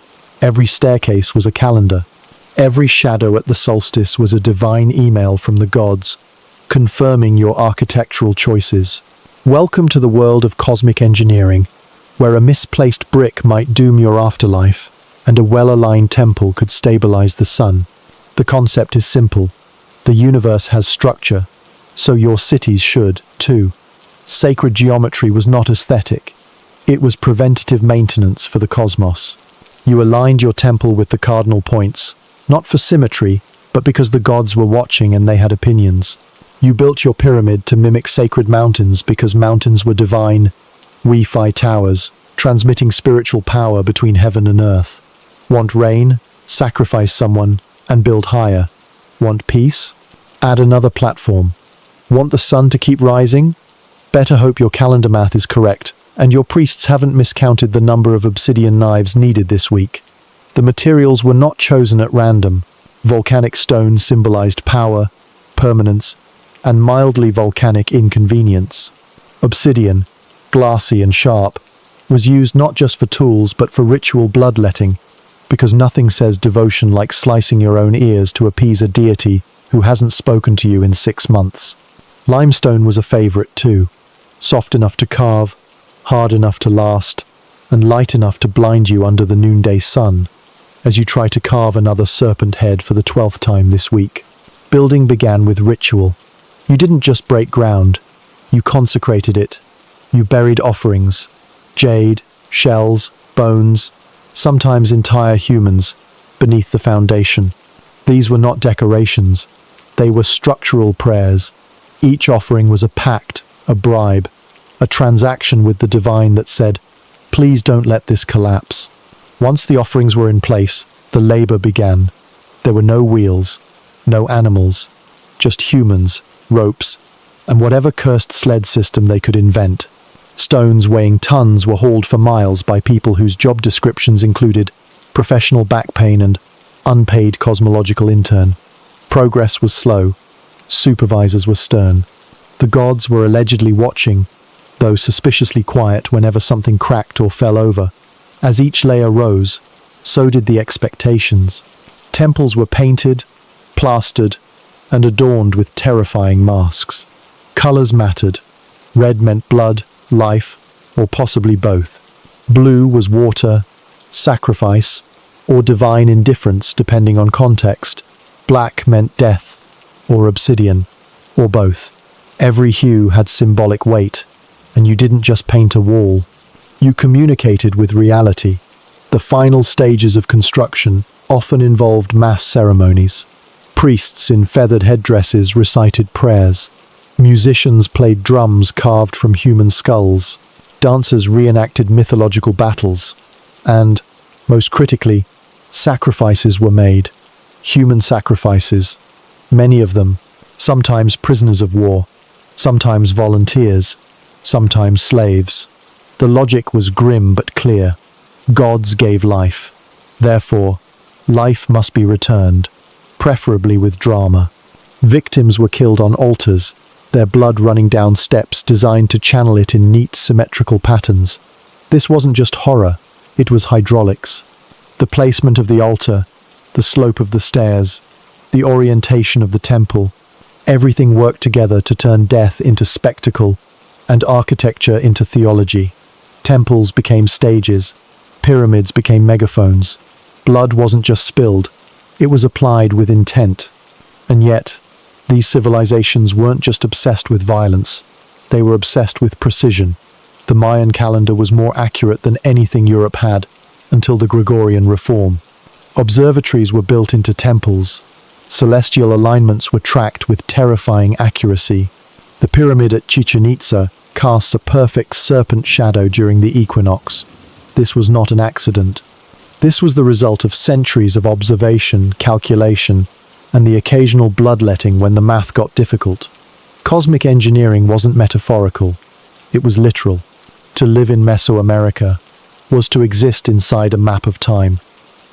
Every staircase was a calendar. Every shadow at the solstice was a divine email from the gods, confirming your architectural choices. Welcome to the world of cosmic engineering, where a misplaced brick might doom your afterlife, and a well-aligned temple could stabilize the sun. The concept is simple. The universe has structure, so your cities should, too. Sacred geometry was not aesthetic. It was preventative maintenance for the cosmos. You aligned your temple with the cardinal points, not for symmetry, but because the gods were watching and they had opinions. You built your pyramid to mimic sacred mountains because mountains were divine Wi-Fi towers, transmitting spiritual power between heaven and earth. Want rain? Sacrifice someone and build higher. Want peace? Add another platform. Want the sun to keep rising? Better hope your calendar math is correct, and your priests haven't miscounted the number of obsidian knives needed this week. The materials were not chosen at random. Volcanic stone symbolized power, permanence, and mildly volcanic inconvenience. Obsidian, glassy and sharp, was used not just for tools but for ritual bloodletting, because nothing says devotion like slicing your own ears to appease a deity who hasn't spoken to you in 6 months. Limestone was a favorite too, soft enough to carve, hard enough to last, and light enough to blind you under the noonday sun, as you try to carve another serpent head for the 12th time this week. Building began with ritual. You didn't just break ground, you consecrated it. You buried offerings, jade, shells, bones, sometimes entire humans, beneath the foundation. These were not decorations, they were structural prayers. Each offering was a pact, a bribe, a transaction with the divine that said, "Please don't let this collapse." Once the offerings were in place, the labor began. There were no wheels, no animals, just humans, ropes, and whatever cursed sled system they could invent. Stones weighing tons were hauled for miles by people whose job descriptions included professional back pain and unpaid cosmological intern. Progress was slow. Supervisors were stern. The gods were allegedly watching, though suspiciously quiet whenever something cracked or fell over. As each layer rose, so did the expectations. Temples were painted, plastered, and adorned with terrifying masks. Colors mattered. Red meant blood, life, or possibly both. Blue was water, sacrifice, or divine indifference depending on context. Black meant death, or obsidian, or both. Every hue had symbolic weight, and you didn't just paint a wall. You communicated with reality. The final stages of construction often involved mass ceremonies. Priests in feathered headdresses recited prayers. Musicians played drums carved from human skulls. Dancers reenacted mythological battles. And, most critically, sacrifices were made. Human sacrifices. Many of them, sometimes prisoners of war, sometimes volunteers, sometimes slaves. The logic was grim but clear. Gods gave life. Therefore, life must be returned, preferably with drama. Victims were killed on altars, their blood running down steps designed to channel it in neat, symmetrical patterns. This wasn't just horror, it was hydraulics. The placement of the altar, the slope of the stairs, the orientation of the temple, everything worked together to turn death into spectacle and architecture into theology. Temples became stages, pyramids became megaphones. Blood wasn't just spilled, it was applied with intent. And yet, these civilizations weren't just obsessed with violence, they were obsessed with precision. The Mayan calendar was more accurate than anything Europe had, until the Gregorian reform. Observatories were built into temples. Celestial alignments were tracked with terrifying accuracy. The pyramid at Chichen Itza casts a perfect serpent shadow during the equinox. This was not an accident. This was the result of centuries of observation, calculation, and the occasional bloodletting when the math got difficult. Cosmic engineering wasn't metaphorical, it was literal. To live in Mesoamerica was to exist inside a map of time.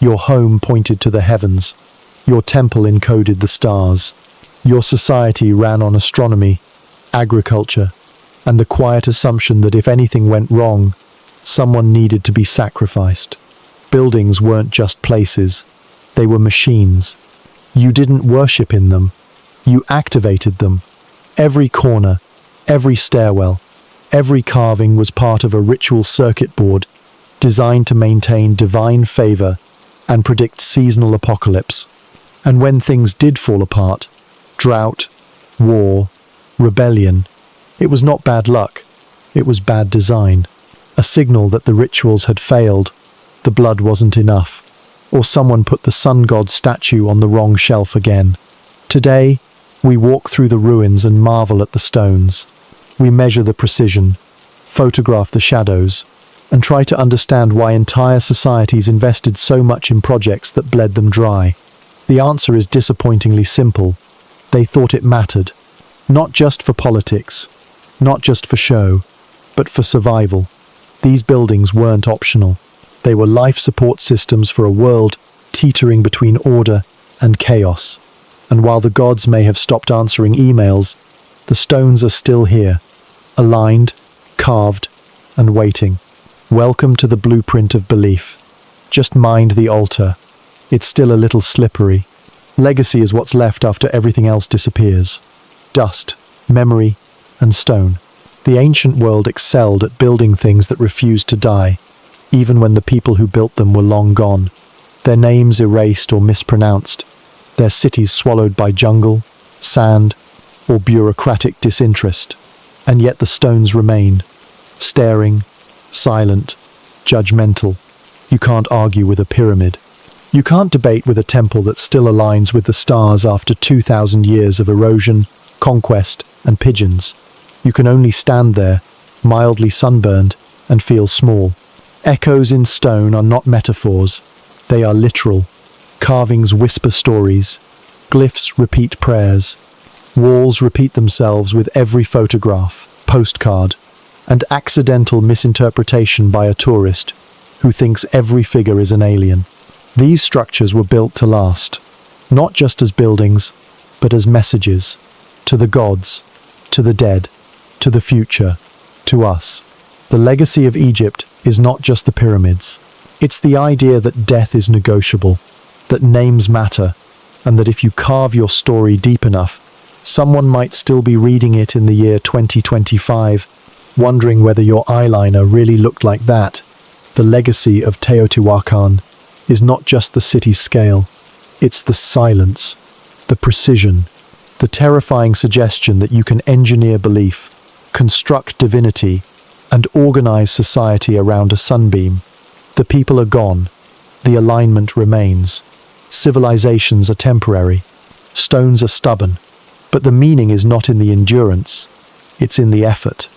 Your home pointed to the heavens. Your temple encoded the stars. Your society ran on astronomy, agriculture, and the quiet assumption that if anything went wrong, someone needed to be sacrificed. Buildings weren't just places, they were machines. You didn't worship in them, you activated them. Every corner, every stairwell, every carving was part of a ritual circuit board designed to maintain divine favor and predict seasonal apocalypse. And when things did fall apart, drought, war, rebellion, it was not bad luck, it was bad design. A signal that the rituals had failed, the blood wasn't enough, or someone put the sun god statue on the wrong shelf again. Today, we walk through the ruins and marvel at the stones. We measure the precision, photograph the shadows, and try to understand why entire societies invested so much in projects that bled them dry. The answer is disappointingly simple. They thought it mattered. Not just for politics, not just for show, but for survival. These buildings weren't optional. They were life support systems for a world teetering between order and chaos. And while the gods may have stopped answering emails, the stones are still here, aligned, carved, and waiting. Welcome to the blueprint of belief. Just mind the altar. It's still a little slippery. Legacy is what's left after everything else disappears. Dust, memory, and stone. The ancient world excelled at building things that refused to die, even when the people who built them were long gone. Their names erased or mispronounced. Their cities swallowed by jungle, sand, or bureaucratic disinterest. And yet the stones remain, staring, silent, judgmental. You can't argue with a pyramid. You can't debate with a temple that still aligns with the stars after 2,000 years of erosion, conquest, and pigeons. You can only stand there, mildly sunburned, and feel small. Echoes in stone are not metaphors. They are literal. Carvings whisper stories, glyphs repeat prayers, walls repeat themselves with every photograph, postcard, and accidental misinterpretation by a tourist who thinks every figure is an alien. These structures were built to last, not just as buildings, but as messages, to the gods, to the dead, to the future, to us. The legacy of Egypt is not just the pyramids. It's the idea that death is negotiable, that names matter, and that if you carve your story deep enough, someone might still be reading it in the year 2025, wondering whether your eyeliner really looked like that. The legacy of Teotihuacan is not just the city's scale, it's the silence, the precision, the terrifying suggestion that you can engineer belief, construct divinity, and organize society around a sunbeam. The people are gone, the alignment remains. Civilizations are temporary, stones are stubborn, but the meaning is not in the endurance, it's in the effort.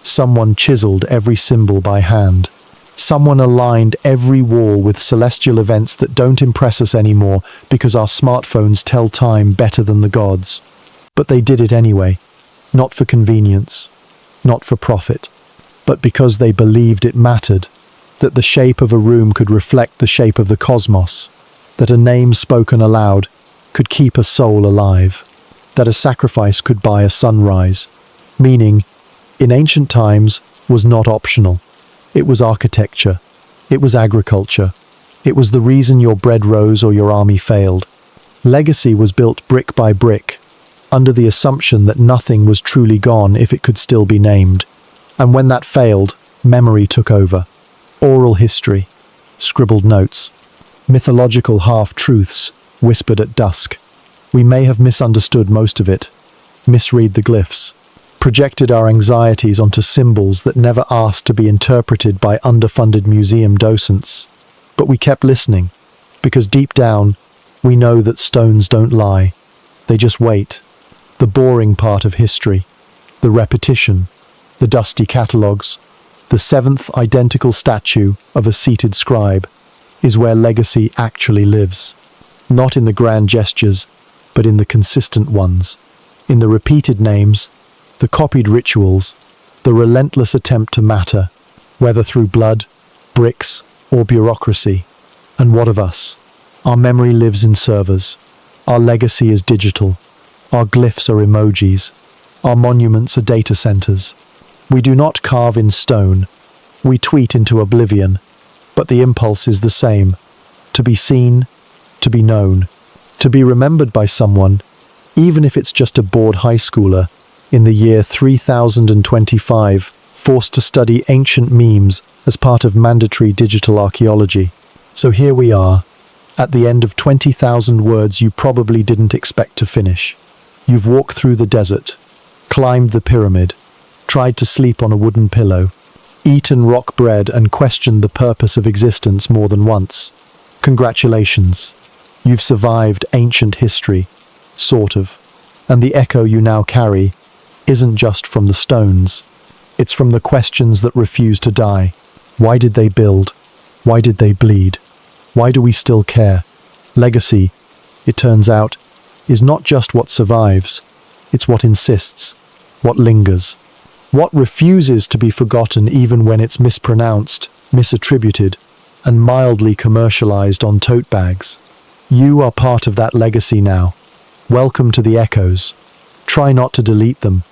Someone chiseled every symbol by hand. Someone aligned every wall with celestial events that don't impress us anymore because our smartphones tell time better than the gods. But they did it anyway, not for convenience, not for profit, but because they believed it mattered, that the shape of a room could reflect the shape of the cosmos, that a name spoken aloud could keep a soul alive, that a sacrifice could buy a sunrise. Meaning, in ancient times, was not optional. It was architecture. It was agriculture. It was the reason your bread rose or your army failed. Legacy was built brick by brick, under the assumption that nothing was truly gone if it could still be named. And when that failed, memory took over. Oral history, scribbled notes, mythological half-truths whispered at dusk. We may have misunderstood most of it, misread the glyphs, projected our anxieties onto symbols that never asked to be interpreted by underfunded museum docents. But we kept listening, because deep down, we know that stones don't lie. They just wait. The boring part of history, the repetition, the dusty catalogues, the seventh identical statue of a seated scribe, is where legacy actually lives. Not in the grand gestures, but in the consistent ones, in the repeated names, the copied rituals, the relentless attempt to matter, whether through blood, bricks, or bureaucracy. And what of us? Our memory lives in servers. Our legacy is digital. Our glyphs are emojis. Our monuments are data centers. We do not carve in stone. We tweet into oblivion. But the impulse is the same. To be seen, to be known, to be remembered by someone, even if it's just a bored high schooler, in the year 3025, forced to study ancient memes as part of mandatory digital archaeology. So here we are, at the end of 20,000 words you probably didn't expect to finish. You've walked through the desert, climbed the pyramid, tried to sleep on a wooden pillow, eaten rock bread and questioned the purpose of existence more than once. Congratulations. You've survived ancient history, sort of. And the echo you now carry isn't just from the stones. It's from the questions that refuse to die. Why did they build? Why did they bleed? Why do we still care? Legacy, it turns out, is not just what survives. It's what insists, what lingers, what refuses to be forgotten even when it's mispronounced, misattributed, and mildly commercialized on tote bags. You are part of that legacy now. Welcome to the echoes. Try not to delete them.